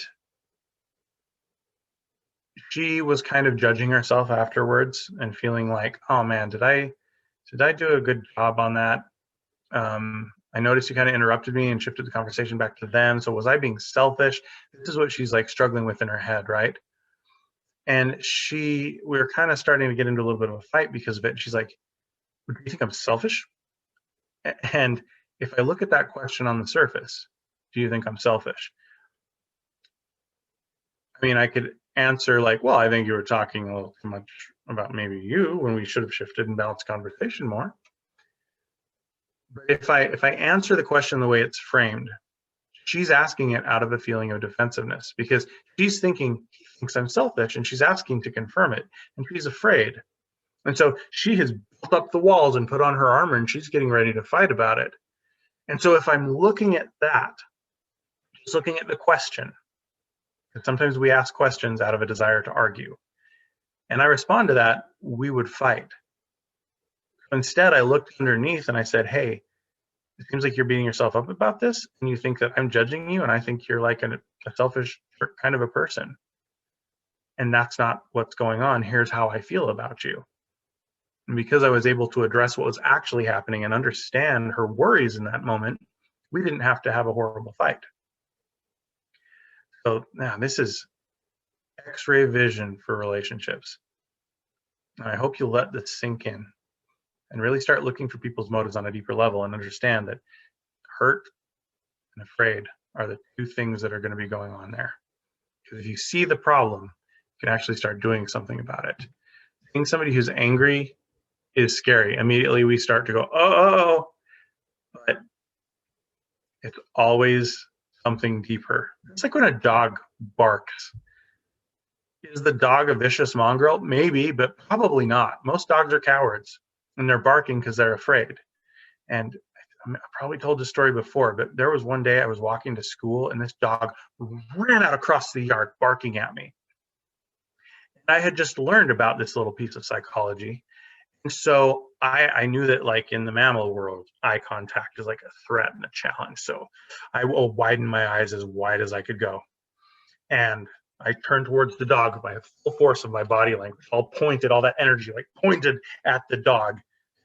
she was kind of judging herself afterwards and feeling like, oh man, did I do a good job on that? I noticed you kind of interrupted me and shifted the conversation back to them. So was I being selfish? This is what she's like struggling with in her head, right? And we were kind of starting to get into a little bit of a fight because of it. She's like, do you think I'm selfish? And if I look at that question on the surface, do you think I'm selfish? I mean, I could answer like, well, I think you were talking a little too much about maybe you when we should have shifted and balanced conversation more. But if I answer the question the way it's framed, she's asking it out of a feeling of defensiveness because she's thinking he thinks I'm selfish, and she's asking to confirm it, and she's afraid. And so she has built up the walls and put on her armor, and she's getting ready to fight about it. And so if I'm looking at that, just looking at the question, and sometimes we ask questions out of a desire to argue, and I respond to that, we would fight. Instead, I looked underneath and I said, hey, it seems like you're beating yourself up about this, and you think that I'm judging you, and I think you're like a selfish kind of a person. And that's not what's going on. Here's how I feel about you. And because I was able to address what was actually happening and understand her worries in that moment, we didn't have to have a horrible fight. So now this is X-ray vision for relationships. And I hope you'll let this sink in and really start looking for people's motives on a deeper level and understand that hurt and afraid are the two things that are going to be going on there. Because if you see the problem, you can actually start doing something about it. Seeing somebody who's angry is scary. Immediately we start to go, oh, but it's always something deeper. It's like when a dog barks. Is the dog a vicious mongrel? Maybe, but probably not. Most dogs are cowards, and they're barking because they're afraid. And I probably told this story before, but there was one day I was walking to school, and this dog ran out across the yard barking at me. And I had just learned about this little piece of psychology. And so I knew that, like in the mammal world, eye contact is like a threat and a challenge. So I will widen my eyes as wide as I could go. And I turned towards the dog by full force of my body language, all pointed, all that energy, like pointed at the dog.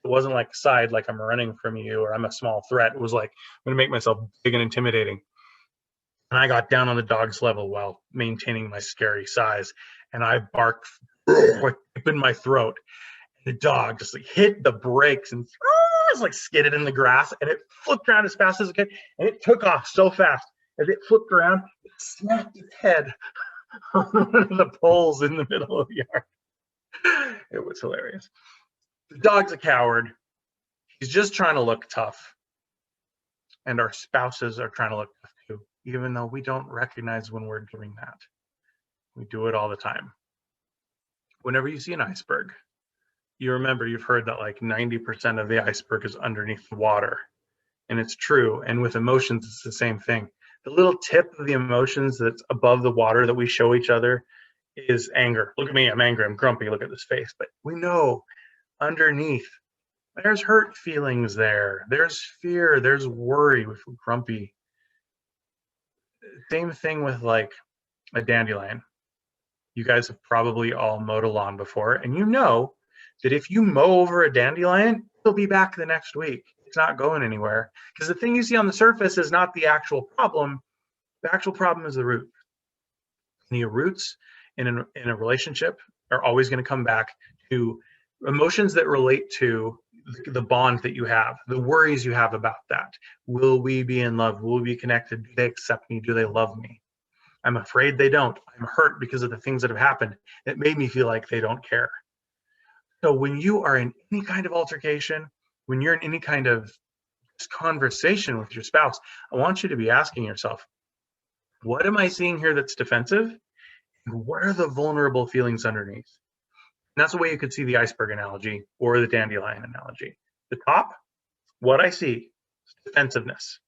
It wasn't like side, like I'm running from you or I'm a small threat. It was like, I'm going to make myself big and intimidating. And I got down on the dog's level while maintaining my scary size. And I barked like in my throat. The dog just like hit the brakes and just like skidded in the grass, and it flipped around as fast as it could, and it took off so fast. As it flipped around, it smacked its head on one of the poles in the middle of the yard. It was hilarious. The dog's a coward. He's just trying to look tough. And our spouses are trying to look tough too, even though we don't recognize when we're doing that. We do it all the time. Whenever you see an iceberg, you remember, you've heard that like 90% of the iceberg is underneath the water. And it's true. And with emotions, it's the same thing. The little tip of the emotions that's above the water that we show each other is anger. Look at me, I'm angry, I'm grumpy, look at this face. But we know underneath, there's hurt feelings there. There's fear, there's worry if we're grumpy. Same thing with like a dandelion. You guys have probably all mowed a lawn before, and you know that if you mow over a dandelion, it'll be back the next week. It's not going anywhere. Because the thing you see on the surface is not the actual problem. The actual problem is the root. And the roots in a relationship are always going to come back to emotions that relate to the bond that you have, the worries you have about that. Will we be in love? Will we be connected? Do they accept me? Do they love me? I'm afraid they don't. I'm hurt because of the things that have happened. It made me feel like they don't care. So when you are in any kind of altercation, when you're in any kind of conversation with your spouse, I want you to be asking yourself, what am I seeing here that's defensive? And what are the vulnerable feelings underneath? And that's the way you could see the iceberg analogy or the dandelion analogy. The top, what I see, is defensiveness.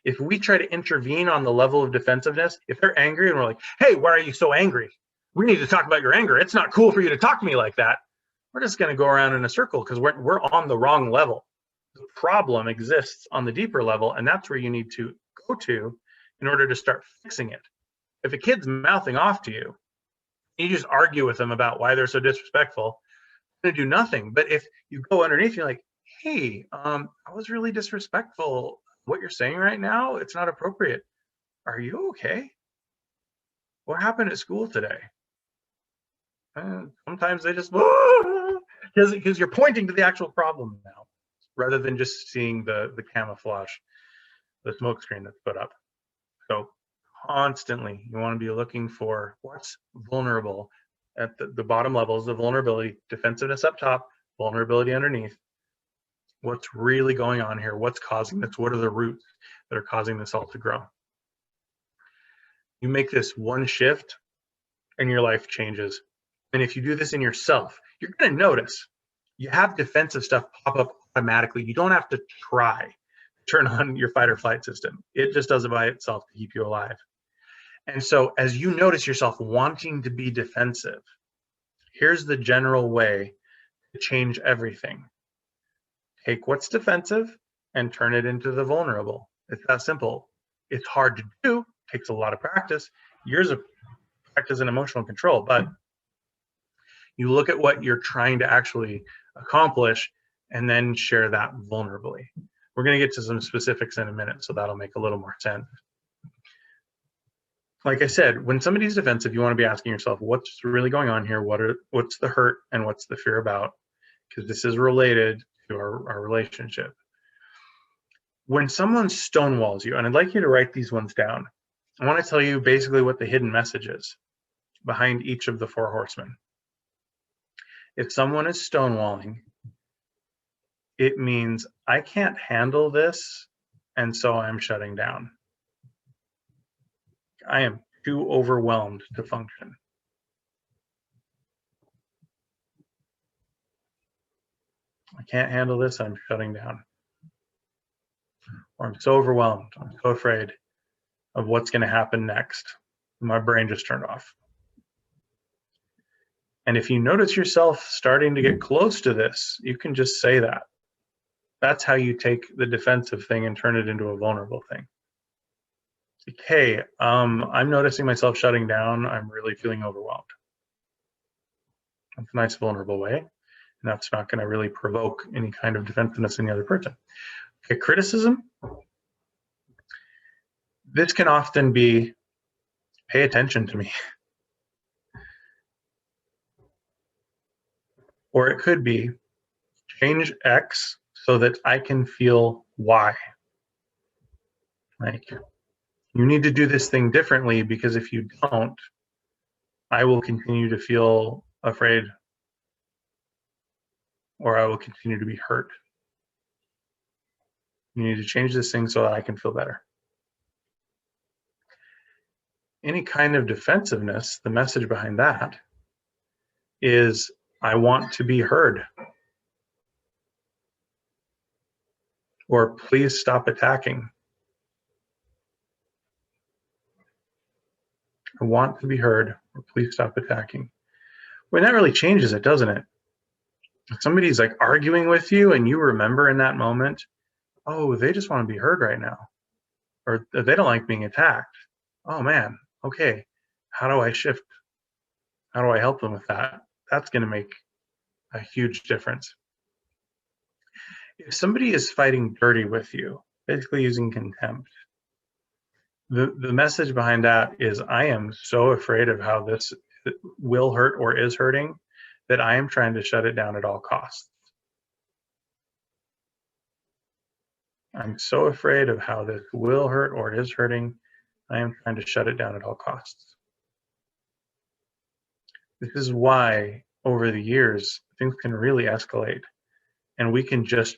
If we try to intervene on the level of defensiveness, if they're angry and we're like, hey, why are you so angry? We need to talk about your anger. It's not cool for you to talk to me like that. We're just going to go around in a circle because we're on the wrong level. The problem exists on the deeper level, and that's where you need to go to in order to start fixing it. If a kid's mouthing off to you, you just argue with them about why they're so disrespectful, going to do nothing. But if you go underneath, you're like, hey, I was really disrespectful. What you're saying right now, it's not appropriate. Are you okay? What happened at school today? Sometimes they just, because you're pointing to the actual problem now, rather than just seeing the camouflage, the smoke screen that's put up. So constantly, you want to be looking for what's vulnerable at the bottom levels of vulnerability, defensiveness up top, vulnerability underneath. What's really going on here? What's causing this? What are the roots that are causing this all to grow? You make this one shift and your life changes. And if you do this in yourself, you're going to notice you have defensive stuff pop up automatically. You don't have to try to turn on your fight or flight system. It just does it by itself to keep you alive. And so as you notice yourself wanting to be defensive, here's the general way to change everything. Take what's defensive and turn it into the vulnerable. It's that simple. It's hard to do, takes a lot of practice, years of practice and emotional control, but you look at what you're trying to actually accomplish and then share that vulnerably. We're going to get to some specifics in a minute, so that'll make a little more sense. Like I said, when somebody's defensive, you want to be asking yourself, what's really going on here? What's the hurt and what's the fear about? Because this is related to our relationship. When someone stonewalls you, and I'd like you to write these ones down, I want to tell you basically what the hidden message is behind each of the 4 horsemen. If someone is stonewalling, it means I can't handle this, and so I'm shutting down. I am too overwhelmed to function. I can't handle this, I'm shutting down. Or I'm so overwhelmed, I'm so afraid of what's going to happen next. My brain just turned off. And if you notice yourself starting to get close to this, you can just say that. That's how you take the defensive thing and turn it into a vulnerable thing. Like, hey, I'm noticing myself shutting down. I'm really feeling overwhelmed. That's a nice vulnerable way. And that's not going to really provoke any kind of defensiveness in the other person. Okay, criticism. This can often be, pay attention to me. Or it could be, change X so that I can feel Y. Like, you need to do this thing differently because if you don't, I will continue to feel afraid or I will continue to be hurt. You need to change this thing so that I can feel better. Any kind of defensiveness, the message behind that is, I want to be heard. Or please stop attacking. I want to be heard, or please stop attacking. Well, that really changes it, doesn't it? If somebody's like arguing with you and you remember in that moment, oh, they just want to be heard right now. Or they don't like being attacked. Oh man, okay, how do I shift? How do I help them with that? That's going to make a huge difference. If somebody is fighting dirty with you, basically using contempt, the message behind that is, I am so afraid of how this will hurt or is hurting that I am trying to shut it down at all costs. I'm so afraid of how this will hurt or is hurting, I am trying to shut it down at all costs. This is why over the years, things can really escalate and we can just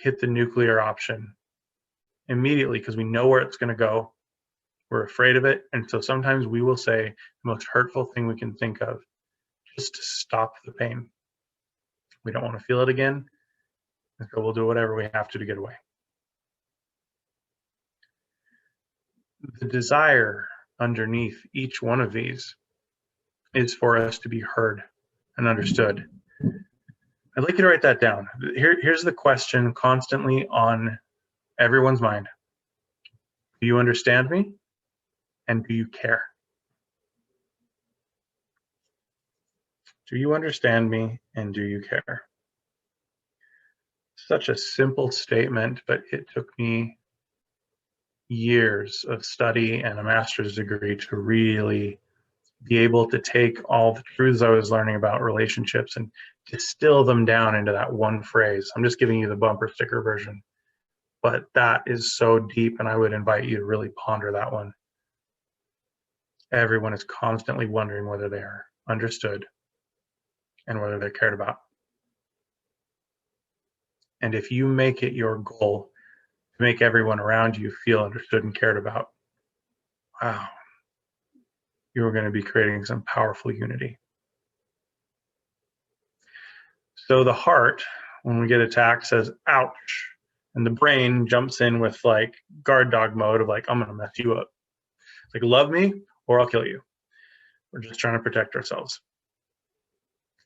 hit the nuclear option immediately because we know where it's going to go. We're afraid of it. And so sometimes we will say the most hurtful thing we can think of just to stop the pain. We don't want to feel it again, and so we'll do whatever we have to get away. The desire underneath each one of these is for us to be heard and understood. I'd like you to write that down. Here's the question constantly on everyone's mind. Do you understand me? And do you care? Do you understand me? And do you care? Such a simple statement, but it took me years of study and a master's degree to really be able to take all the truths I was learning about relationships and distill them down into that one phrase. I'm just giving you the bumper sticker version, but that is so deep, and I would invite you to really ponder that one. Everyone is constantly wondering whether they are understood and whether they're cared about. And if you make it your goal to make everyone around you feel understood and cared about, wow, you're going to be creating some powerful unity. So the heart, when we get attacked, says, ouch. And the brain jumps in with like guard dog mode of like, I'm going to mess you up. It's like, love me or I'll kill you. We're just trying to protect ourselves.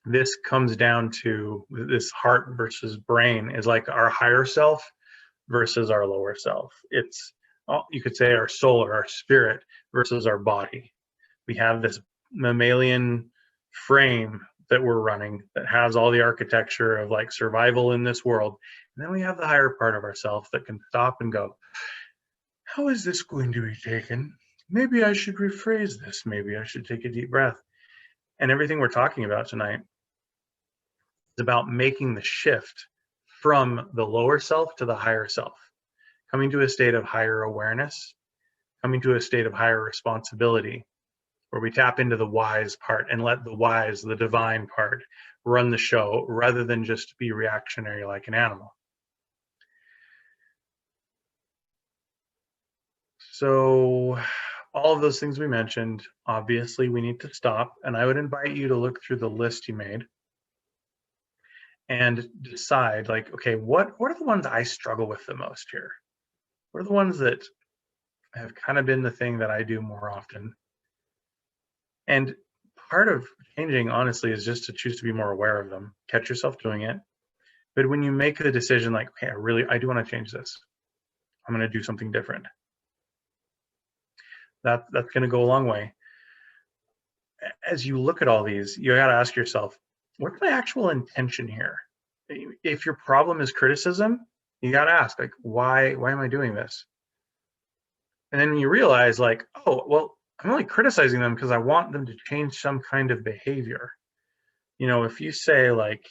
This comes down to this heart versus brain is like our higher self versus our lower self. It's, you could say, our soul or our spirit versus our body. We have this mammalian frame that we're running that has all the architecture of like survival in this world. And then we have the higher part of ourself that can stop and go, how is this going to be taken? Maybe I should rephrase this. Maybe I should take a deep breath. And everything we're talking about tonight is about making the shift from the lower self to the higher self, coming to a state of higher awareness, coming to a state of higher responsibility, where we tap into the wise part and let the wise, the divine part, run the show rather than just be reactionary like an animal. So all of those things we mentioned, obviously we need to stop, and I would invite you to look through the list you made and decide, like, okay, what are the ones I struggle with the most here? What are the ones that have kind of been the thing that I do more often? And part of changing, honestly, is just to choose to be more aware of them, catch yourself doing it. But when you make the decision, like, okay, I do want to change this, I'm going to do something different, that's going to go a long way. As you look at all these, you got to ask yourself, what's my actual intention here? If your problem is criticism, you got to ask, like, why am I doing this? And then you realize, like, oh, well, I'm only criticizing them because I want them to change some kind of behavior. You know, if you say, like,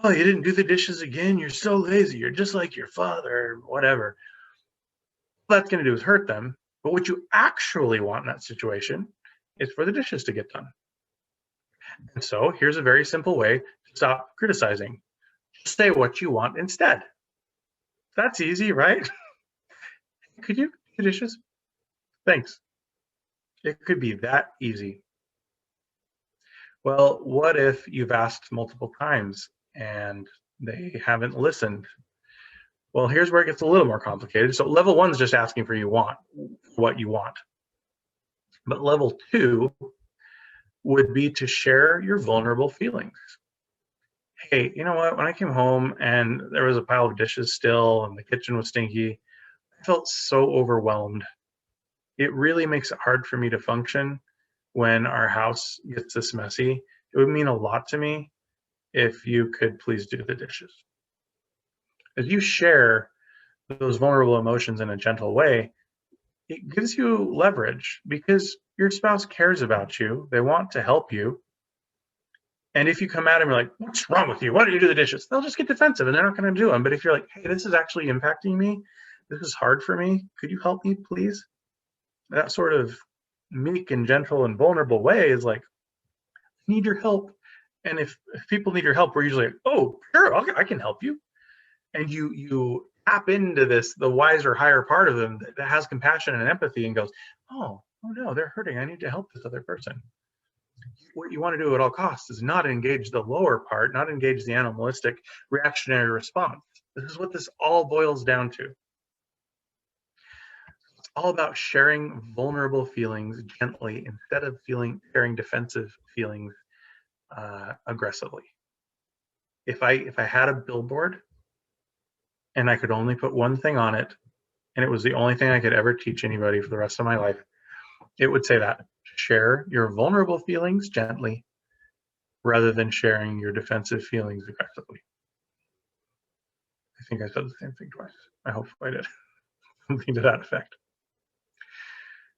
oh, you didn't do the dishes again, you're so lazy, you're just like your father, or whatever, all that's going to do is hurt them. But what you actually want in that situation is for the dishes to get done. And so here's a very simple way to stop criticizing. Just say what you want instead. That's easy, right? Could you do the dishes? Thanks. It could be that easy. Well, what if you've asked multiple times and they haven't listened? Well, here's where it gets a little more complicated. So level 1 is just asking for what you want. But level 2 would be to share your vulnerable feelings. Hey, you know what? When I came home and there was a pile of dishes still and the kitchen was stinky, I felt so overwhelmed. It really makes it hard for me to function when our house gets this messy. It would mean a lot to me if you could please do the dishes. As you share those vulnerable emotions in a gentle way, it gives you leverage because your spouse cares about you. They want to help you. And if you come at them, you're like, what's wrong with you? Why don't you do the dishes? They'll just get defensive and they're not going to do them. But if you're like, hey, this is actually impacting me. This is hard for me. Could you help me, please? That sort of meek and gentle and vulnerable way is like, I need your help. And if people need your help, we're usually like, oh, sure, I can help you. And you tap into this, the wiser, higher part of them that has compassion and empathy and goes, oh no, they're hurting. I need to help this other person. What you want to do at all costs is not engage the lower part, not engage the animalistic reactionary response. This is what this all boils down to. It's all about sharing vulnerable feelings gently instead of sharing defensive feelings aggressively. If I had a billboard and I could only put one thing on it, and it was the only thing I could ever teach anybody for the rest of my life, it would say that. Share your vulnerable feelings gently rather than sharing your defensive feelings aggressively. I think I said the same thing twice. I hope I did. Something to that effect.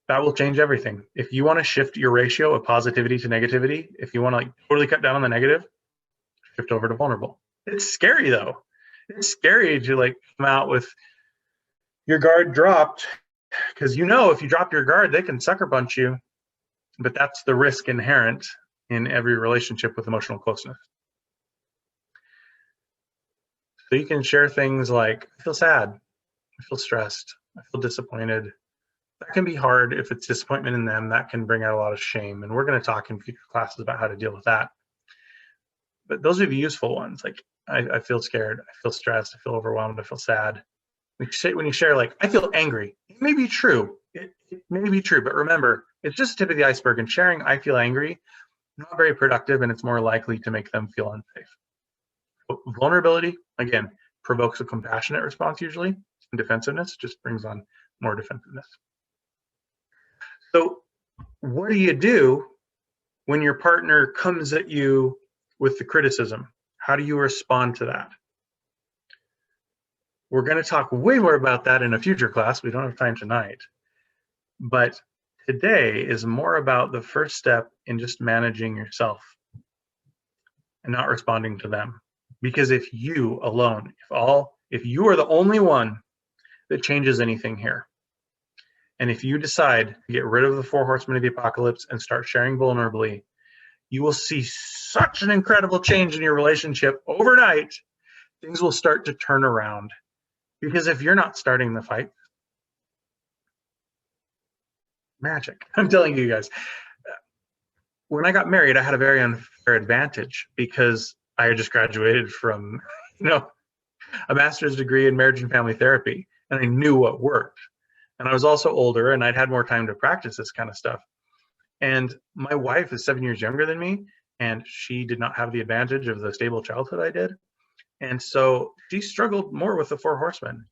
That will change everything. If you want to shift your ratio of positivity to negativity, if you want to like totally cut down on the negative, shift over to vulnerable. It's scary though. It's scary to like come out with your guard dropped, because you know if you drop your guard, they can sucker punch you. But that's the risk inherent in every relationship with emotional closeness. So you can share things like, I feel sad, I feel stressed, I feel disappointed. That can be hard if it's disappointment in them. That can bring out a lot of shame. And we're going to talk in future classes about how to deal with that. But those are the useful ones. Like, I feel scared, I feel stressed, I feel overwhelmed, I feel sad. When you share, like, I feel angry, it may be true. It may be true, but remember, it's just the tip of the iceberg. And sharing, I feel angry, not very productive, and it's more likely to make them feel unsafe. Vulnerability, again, provokes a compassionate response usually, and defensiveness just brings on more defensiveness. So what do you do when your partner comes at you with the criticism? How do you respond to that? We're going to talk way more about that in a future class. We don't have time tonight. But today is more about the first step in just managing yourself and not responding to them. Because if you alone, if you are the only one that changes anything here, and if you decide to get rid of the 4 horsemen of the apocalypse and start sharing vulnerably, you will see such an incredible change in your relationship overnight. Things will start to turn around. Because if you're not starting the fight, magic. I'm telling you guys, when I got married, I had a very unfair advantage because I had just graduated from, a master's degree in marriage and family therapy, and I knew what worked. And I was also older, and I'd had more time to practice this kind of stuff. And my wife is 7 years younger than me, and she did not have the advantage of the stable childhood I did. And so she struggled more with the 4 horsemen.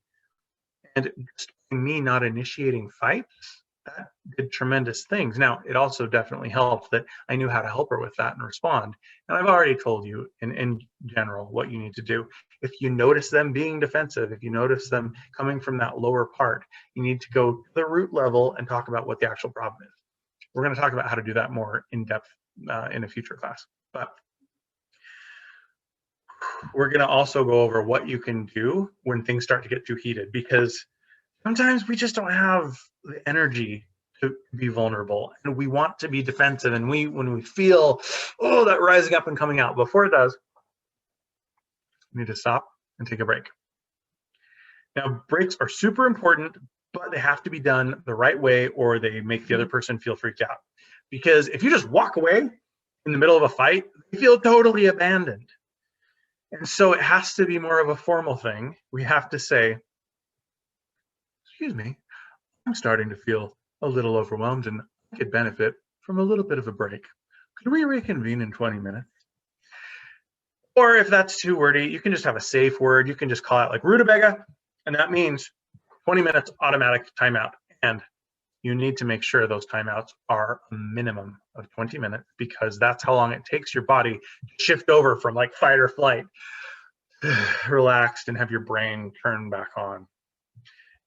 And just me not initiating fights, that did tremendous things. Now, it also definitely helped that I knew how to help her with that and respond. And I've already told you in general what you need to do. If you notice them being defensive, if you notice them coming from that lower part, you need to go to the root level and talk about what the actual problem is. We're going to talk about how to do that more in depth in a future class. But we're going to also go over what you can do when things start to get too heated, because sometimes we just don't have the energy to be vulnerable, and we want to be defensive. And when we feel, that rising up and coming out, before it does, we need to stop and take a break. Now, breaks are super important, but they have to be done the right way, or they make the other person feel freaked out. Because if you just walk away in the middle of a fight, they feel totally abandoned. And so it has to be more of a formal thing. We have to say, excuse me, I'm starting to feel a little overwhelmed and I could benefit from a little bit of a break. Could we reconvene in 20 minutes? Or if that's too wordy, you can just have a safe word. You can just call it like rutabaga, and that means 20 minutes automatic timeout. And you need to make sure those timeouts are a minimum of 20 minutes, because that's how long it takes your body to shift over from like fight or flight, relaxed, and have your brain turn back on.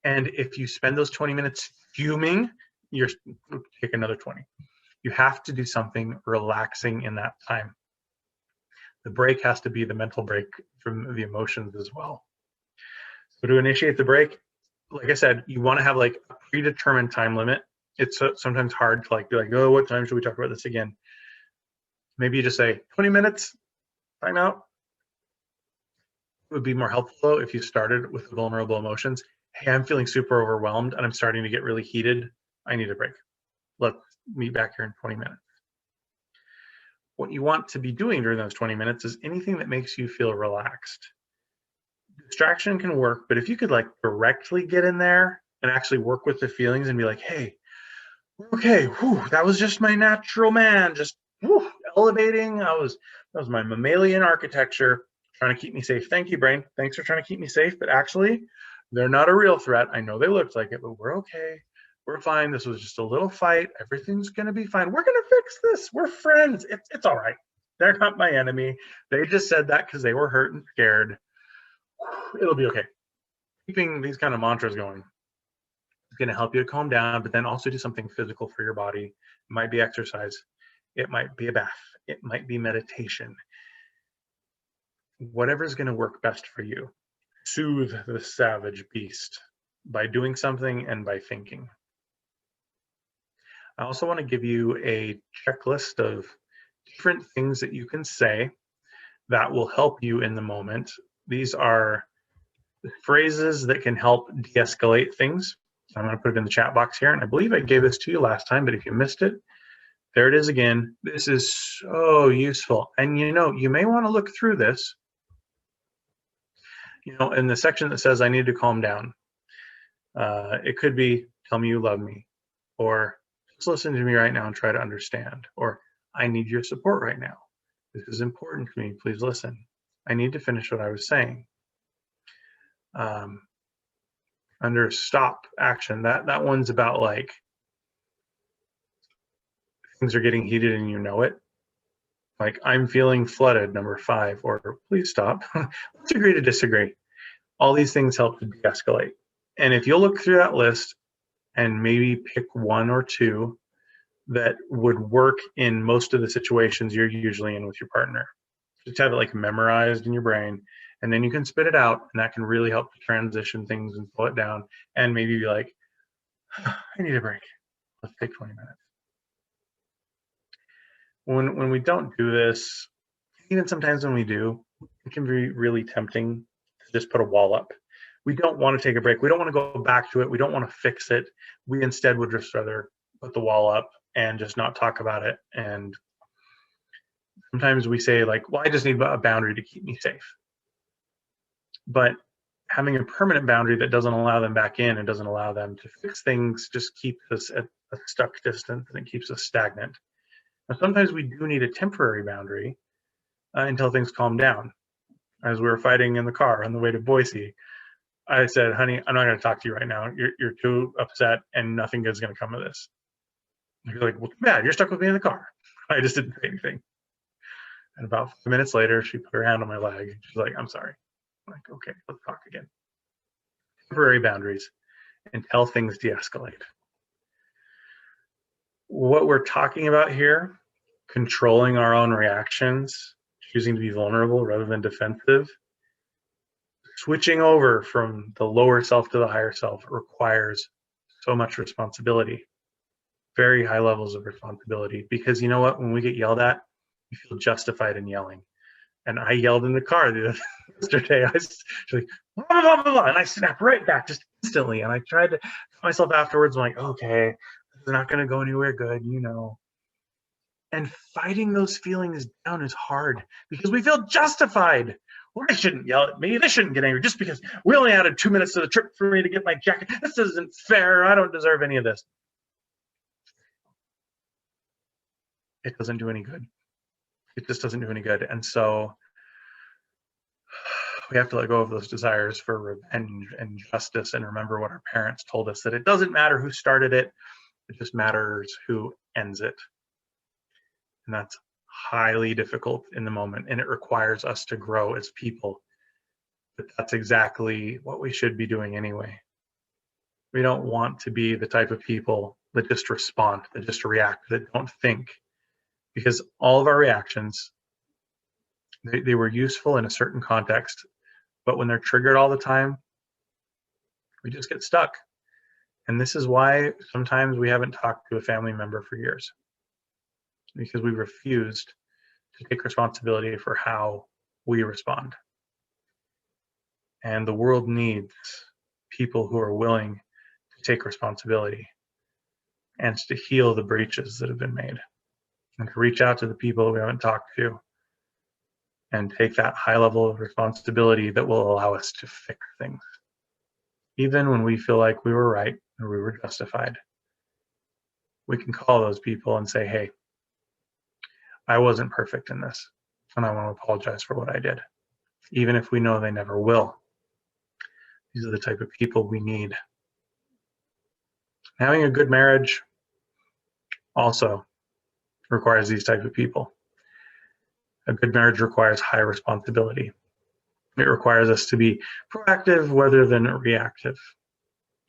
And if you spend those 20 minutes fuming, you're take another 20. You have to do something relaxing in that time. The break has to be the mental break from the emotions as well. So to initiate the break, like I said, you want to have like a predetermined time limit. It's sometimes hard to be like, what time should we talk about this again? Maybe you just say 20 minutes, time out. It would be more helpful though if you started with vulnerable emotions. Hey, I'm feeling super overwhelmed and I'm starting to get really heated. I need a break. Let's meet back here in 20 minutes. what you want to be doing during those 20 minutes is anything that makes you feel relaxed. Distraction can work, but if you could like directly get in there and actually work with the feelings and be like, hey, okay, whew, that was just my natural man, just whew, elevating. That was my mammalian architecture trying to keep me safe. Thank you, brain. Thanks for trying to keep me safe, but actually, they're not a real threat. I know they looked like it, but we're okay. We're fine. This was just a little fight. Everything's going to be fine. We're going to fix this. We're friends. It's all right. They're not my enemy. They just said that because they were hurt and scared. It'll be okay. Keeping these kind of mantras going is going to help you to calm down, but then also do something physical for your body. It might be exercise. It might be a bath. It might be meditation. Whatever's going to work best for you. Soothe the savage beast by doing something and by thinking. I also want to give you a checklist of different things that you can say that will help you in the moment. These are phrases that can help de-escalate things. I'm going to put it in the chat box here, and I believe I gave this to you last time, but if you missed it, there it is again. This is so useful. And you may want to look through this. In the section that says I need to calm down, it could be tell me you love me, or just listen to me right now and try to understand, or I need your support right now. This is important to me. Please listen. I need to finish what I was saying. Under stop action, that one's about like things are getting heated and you know it. Like I'm feeling flooded, number 5, or please stop. Let's agree to disagree. All these things help to de-escalate. And if you'll look through that list and maybe pick 1 or 2 that would work in most of the situations you're usually in with your partner, just have it like memorized in your brain, and then you can spit it out, and that can really help to transition things and slow it down, and maybe be like, I need a break. Let's take 20 minutes. When we don't do this, even sometimes when we do, it can be really tempting to just put a wall up. We don't want to take a break. We don't want to go back to it. We don't want to fix it. We instead would just rather put the wall up and just not talk about it. And sometimes we say like, well, I just need a boundary to keep me safe. But having a permanent boundary that doesn't allow them back in and doesn't allow them to fix things just keeps us at a stuck distance, and it keeps us stagnant. Now, sometimes we do need a temporary boundary until things calm down. As we were fighting in the car on the way to Boise, I said, honey, I'm not going to talk to you right now. You're too upset and nothing good's going to come of this. You're like, well, too bad. You're stuck with me in the car. I just didn't say anything. And about 5 minutes later, she put her hand on my leg. She's like, I'm sorry. I'm like, okay, let's talk again. Temporary boundaries until things de-escalate. What we're talking about here, controlling our own reactions, choosing to be vulnerable rather than defensive, switching over from the lower self to the higher self requires so much responsibility, very high levels of responsibility, because you know what, when we get yelled at, we feel justified in yelling. And I yelled in the car yesterday. I was like, blah, blah, blah, blah, and I snapped right back just instantly. And I tried to tell myself afterwards, I'm like, okay, this is not going to go anywhere good, And fighting those feelings down is hard because we feel justified. Well, they shouldn't yell at me. They shouldn't get angry just because we only added 2 minutes to the trip for me to get my jacket. This isn't fair. I don't deserve any of this. It doesn't do any good. It just doesn't do any good. And so we have to let go of those desires for revenge and justice and remember what our parents told us, that it doesn't matter who started it. It just matters who ends it. And that's highly difficult in the moment, and it requires us to grow as people. But that's exactly what we should be doing anyway. We don't want to be the type of people that just respond, that just react, that don't think, because all of our reactions, they were useful in a certain context, but when they're triggered all the time, we just get stuck. And this is why sometimes we haven't talked to a family member for years, because we refused to take responsibility for how we respond. And the world needs people who are willing to take responsibility and to heal the breaches that have been made. and to reach out to the people we haven't talked to and take that high level of responsibility that will allow us to fix things. Even when we feel like we were right or we were justified, we can call those people and say, hey, I wasn't perfect in this, and I want to apologize for what I did, even if we know they never will. These are the type of people we need. Having a good marriage also requires these type of people. A good marriage requires high responsibility. It requires us to be proactive rather than reactive.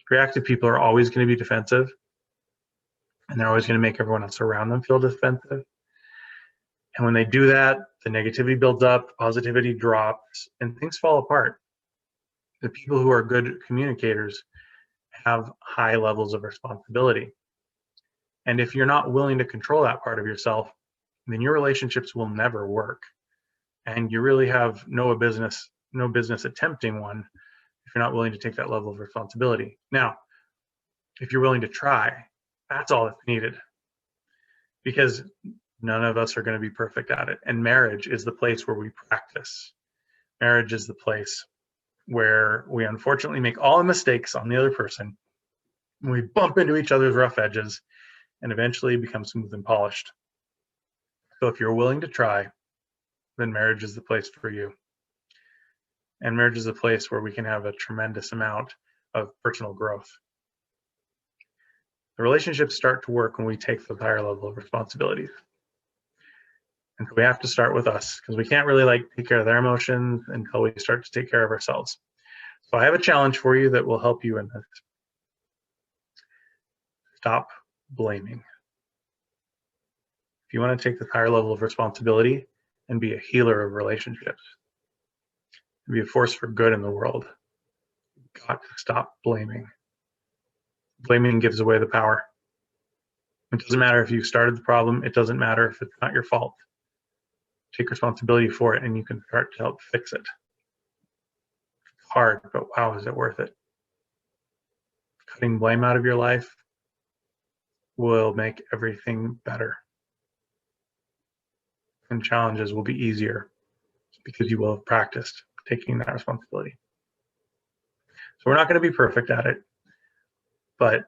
Reactive people are always going to be defensive, and they're always going to make everyone else around them feel defensive. And when they do that, the negativity builds up, positivity drops, and things fall apart. The people who are good communicators have high levels of responsibility. And if you're not willing to control that part of yourself, then your relationships will never work. And you really have no business attempting one if you're not willing to take that level of responsibility. Now, if you're willing to try, that's all that's needed. Because none of us are going to be perfect at it. And marriage is the place where we practice. Marriage is the place where we unfortunately make all the mistakes on the other person. And we bump into each other's rough edges and eventually become smooth and polished. So if you're willing to try, then marriage is the place for you. And marriage is a place where we can have a tremendous amount of personal growth. The relationships start to work when we take the higher level of responsibilities. And so we have to start with us, because we can't really take care of their emotions until we start to take care of ourselves. So I have a challenge for you that will help you in this. Stop blaming. If you want to take this higher level of responsibility and be a healer of relationships, and be a force for good in the world, you've got to stop blaming. Blaming gives away the power. It doesn't matter if you started the problem. It doesn't matter if it's not your fault. Take responsibility for it, and you can start to help fix it. It's hard, but wow, is it worth it? Cutting blame out of your life will make everything better. And challenges will be easier because you will have practiced taking that responsibility. So we're not going to be perfect at it, but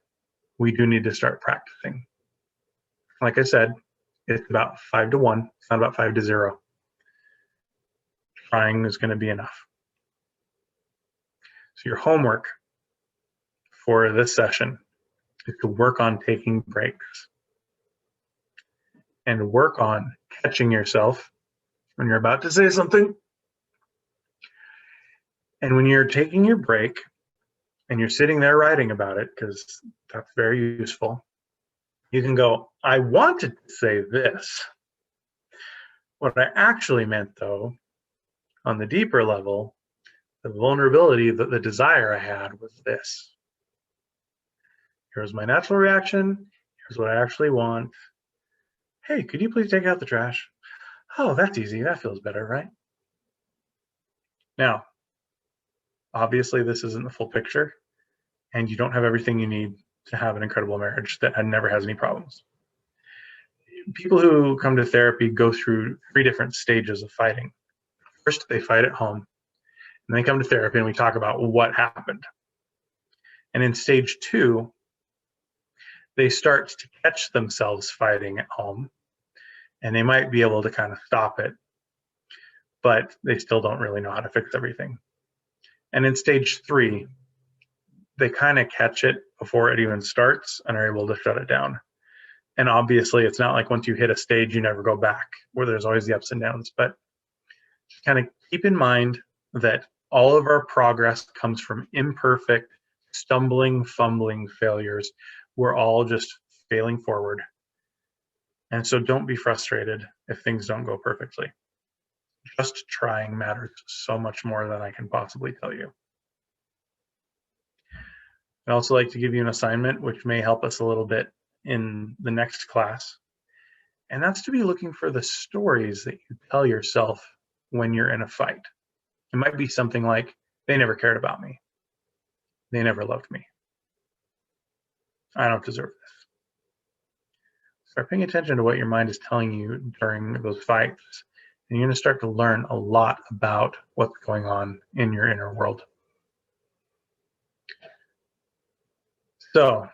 we do need to start practicing. Like I said, it's about 5 to 1. It's not about 5 to 0. Trying is going to be enough. So your homework for this session is to work on taking breaks and work on catching yourself when you're about to say something. And when you're taking your break and you're sitting there writing about it, because that's very useful, you can go, I wanted to say this. What I actually meant, though, on the deeper level, the vulnerability, the desire I had was this. Here's my natural reaction. Here's what I actually want. Hey, could you please take out the trash? Oh, that's easy. That feels better, right? Now, obviously, this isn't the full picture, and you don't have everything you need to have an incredible marriage that never has any problems. People who come to therapy go through 3 different stages of fighting. First, they fight at home, and they come to therapy, and we talk about what happened. And in stage 2, they start to catch themselves fighting at home, and they might be able to kind of stop it, but they still don't really know how to fix everything. And in stage 3, they kind of catch it before it even starts and are able to shut it down. And obviously, it's not like once you hit a stage, you never go back, where there's always the ups and downs. But just kind of keep in mind that all of our progress comes from imperfect, stumbling, fumbling failures. We're all just failing forward. And so don't be frustrated if things don't go perfectly. Just trying matters so much more than I can possibly tell you. I'd also like to give you an assignment which may help us a little bit in the next class. And that's to be looking for the stories that you tell yourself when you're in a fight. It might be something like, they never cared about me. They never loved me. I don't deserve this. Start paying attention to what your mind is telling you during those fights, and you're going to start to learn a lot about what's going on in your inner world. So,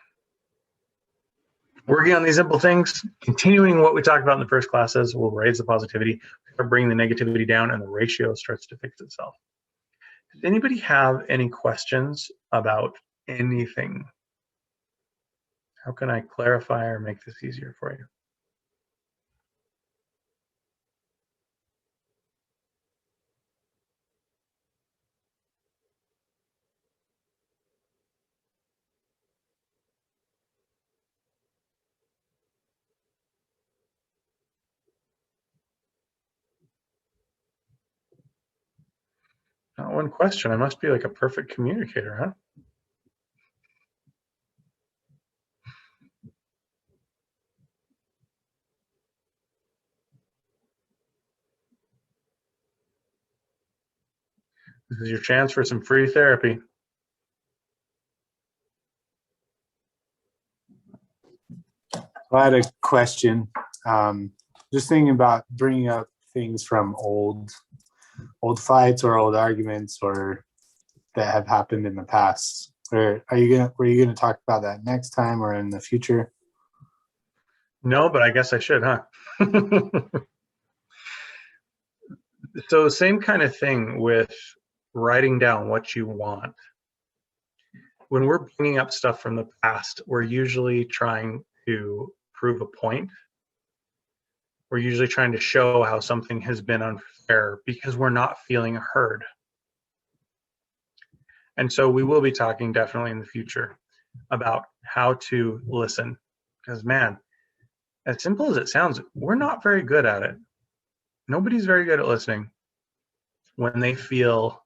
working on these simple things, continuing what we talked about in the first classes, will raise the positivity, start bringing the negativity down, and the ratio starts to fix itself. Does anybody have any questions about anything? How can I clarify or make this easier for you? Not one question. I must be like a perfect communicator, huh? This is your chance for some free therapy. I had a question. Just thinking about bringing up things from old fights or old arguments or that have happened in the past. Or were you gonna talk about that next time or in the future? No, but I guess I should, huh? So same kind of thing with writing down what you want. When we're bringing up stuff from the past, we're usually trying to prove a point. We're usually trying to show how something has been unfair because we're not feeling heard. And so we will be talking definitely in the future about how to listen. Because man, as simple as it sounds, we're not very good at it. Nobody's very good at listening when they feel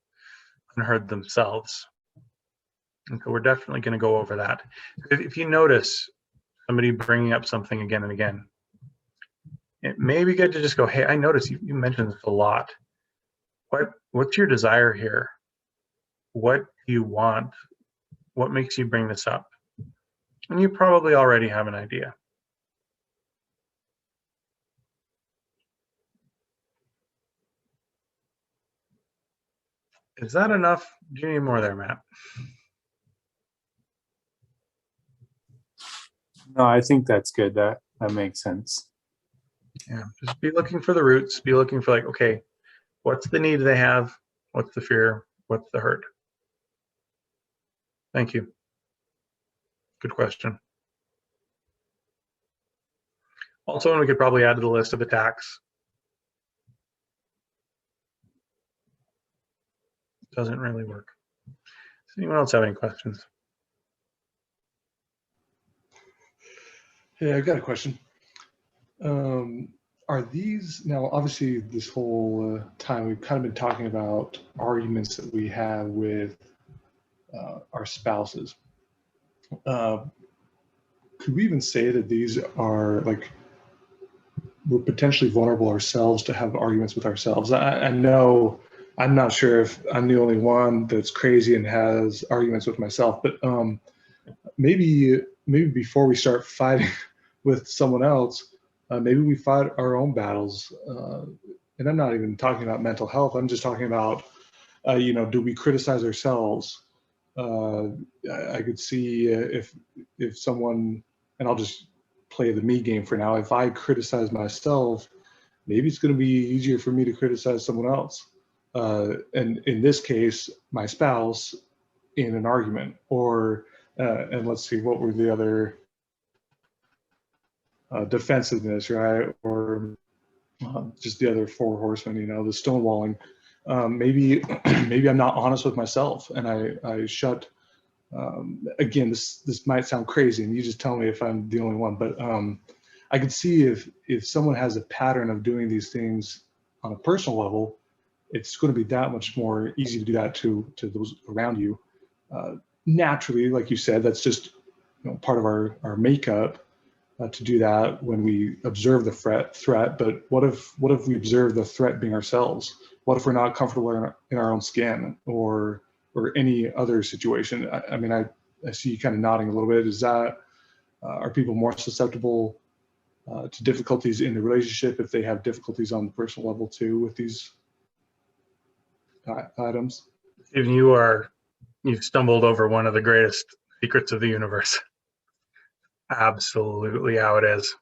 unheard themselves. And so we're definitely going to go over that. If you notice somebody bringing up something again and again, it may be good to just go, hey, I notice you mentioned this a lot. What's your desire here? What do you want? What makes you bring this up? And you probably already have an idea. Is that enough? Do you need more there, Matt? No, I think that's good. That makes sense. Yeah, just be looking for the roots. Be looking for like, okay, what's the need they have? What's the fear? What's the hurt? Thank you. Good question. Also, and we could probably add to the list of attacks. Doesn't really work. Does anyone else have any questions? Yeah, I've got a question. Are these, now obviously this whole time we've kind of been talking about arguments that we have with our spouses. Could we even say that these are like, we're potentially vulnerable ourselves to have arguments with ourselves? I know, I'm not sure if I'm the only one that's crazy and has arguments with myself, but maybe before we start fighting with someone else, maybe we fight our own battles. And I'm not even talking about mental health. I'm just talking about, do we criticize ourselves? I could see if someone, and I'll just play the me game for now. If I criticize myself, maybe it's going to be easier for me to criticize someone else. And in this case, my spouse in an argument, or, and let's see, what were the other, defensiveness, right? Or just the other four horsemen, the stonewalling. Maybe I'm not honest with myself, and I shut. Again, this might sound crazy, and you just tell me if I'm the only one. But I could see if someone has a pattern of doing these things on a personal level, it's going to be that much more easy to do that to those around you. Naturally, like you said, that's just part of our makeup. To do that when we observe the threat, but what if we observe the threat being ourselves? What if we're not comfortable in our own skin, or any other situation? I mean, I see you kind of nodding a little bit. Is that, are people more susceptible to difficulties in the relationship, if they have difficulties on the personal level too with these items. If you've stumbled over one of the greatest secrets of the universe. Absolutely how it is.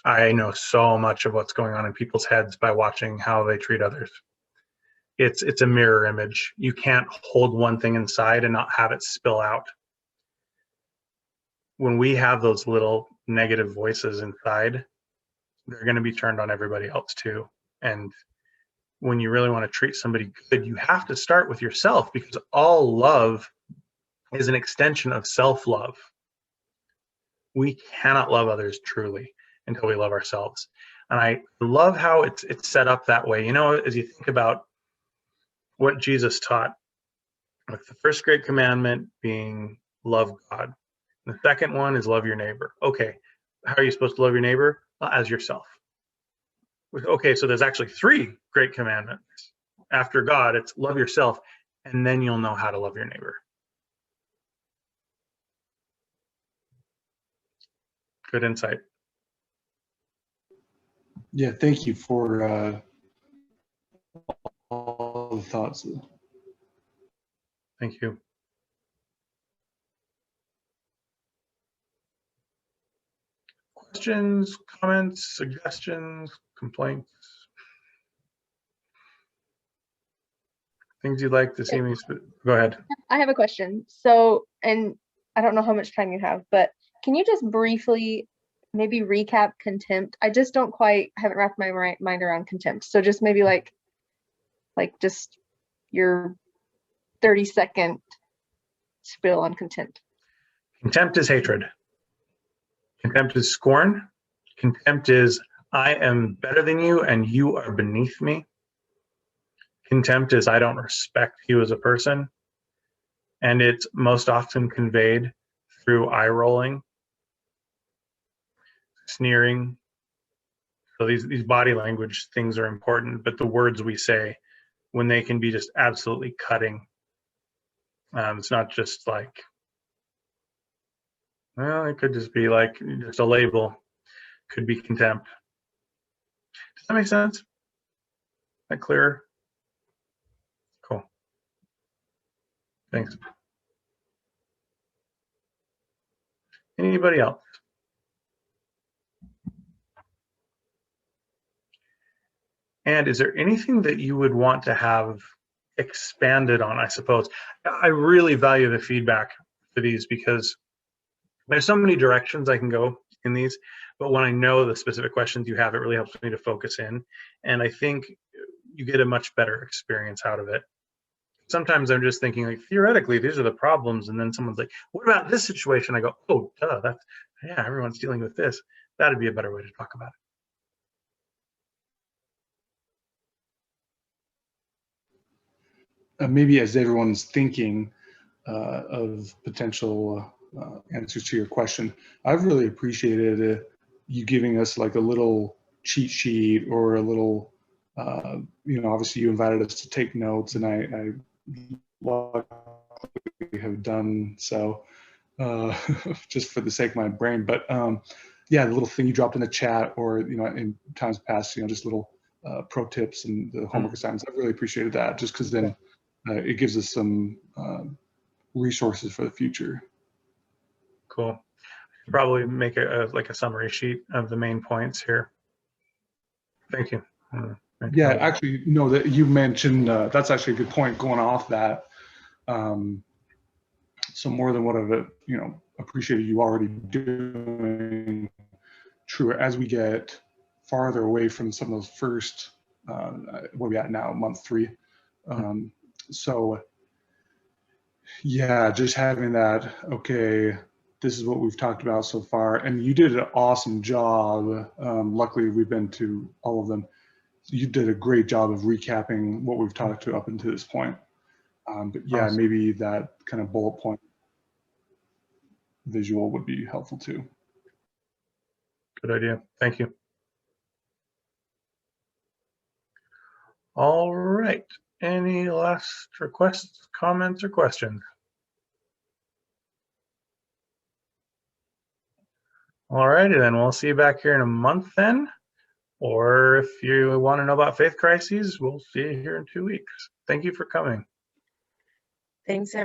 I know so much of what's going on in people's heads by watching how they treat others. It's a mirror image. You can't hold one thing inside and not have it spill out. When we have those little negative voices inside, they're going to be turned on everybody else too. And when you really want to treat somebody good, you have to start with yourself, because all love is an extension of self-love. We cannot love others truly until we love ourselves. And I love how it's set up that way. You know, as you think about what Jesus taught, with the first great commandment being love God. The second one is love your neighbor. Okay, how are you supposed to love your neighbor? Well, as yourself. Okay, so there's actually 3 great commandments. After God, it's love yourself, and then you'll know how to love your neighbor. Good insight. Yeah, thank you for all the thoughts. Thank you. Questions, comments, suggestions, complaints? Things you'd like to see me? Go ahaid. I have a question. So, and I don't know how much time you have, but can you just briefly maybe recap contempt? I just don't quite, haven't wrapped my mind around contempt. So just maybe like just your 30-second spiel on contempt. Contempt is hatred. Contempt is scorn. Contempt is, I am better than you and you are beneath me. Contempt is, I don't respect you as a person. And it's most often conveyed through eye rolling, sneering. So these body language things are important, but the words we say, when they can be just absolutely cutting, it's not just like, well, it could just be like just a label. Could be contempt. Does that make sense? Is that clearer? Cool. Thanks. Anybody else? And is there anything that you would want to have expanded on, I suppose? I really value the feedback for these, because there's so many directions I can go in these, but when I know the specific questions you have, it really helps me to focus in. And I think you get a much better experience out of it. Sometimes I'm just thinking, like, theoretically, these are the problems. And then someone's like, what about this situation? I go, oh, duh, that's, yeah, everyone's dealing with this. That'd be a better way to talk about it. Maybe as everyone's thinking of potential answers to your question, I've really appreciated you giving us like a little cheat sheet or a little, obviously you invited us to take notes, and I luckily have done so just for the sake of my brain. But yeah, the little thing you dropped in the chat, or in times past, just little pro tips and the homework assignments. I really appreciated that, just because then it gives us some resources for the future. Cool. Probably make like a summary sheet of the main points here. Thank you. Yeah, actually, no, that you mentioned, that's actually a good point going off that. So more than what I've, appreciated you already doing, true, as we get farther away from some of those first, where we at now, month 3. So yeah, just having that, okay, this is what we've talked about so far. And you did an awesome job. Luckily, we've been to all of them. You did a great job of recapping what we've talked to up until this point. But yeah, awesome. Maybe that kind of bullet point visual would be helpful too. Good idea. Thank you. All right. Any last requests, comments, or questions? All righty then. We'll see you back here in a month then. Or if you want to know about faith crises, we'll see you here in 2 weeks. Thank you for coming. Thanks, everyone.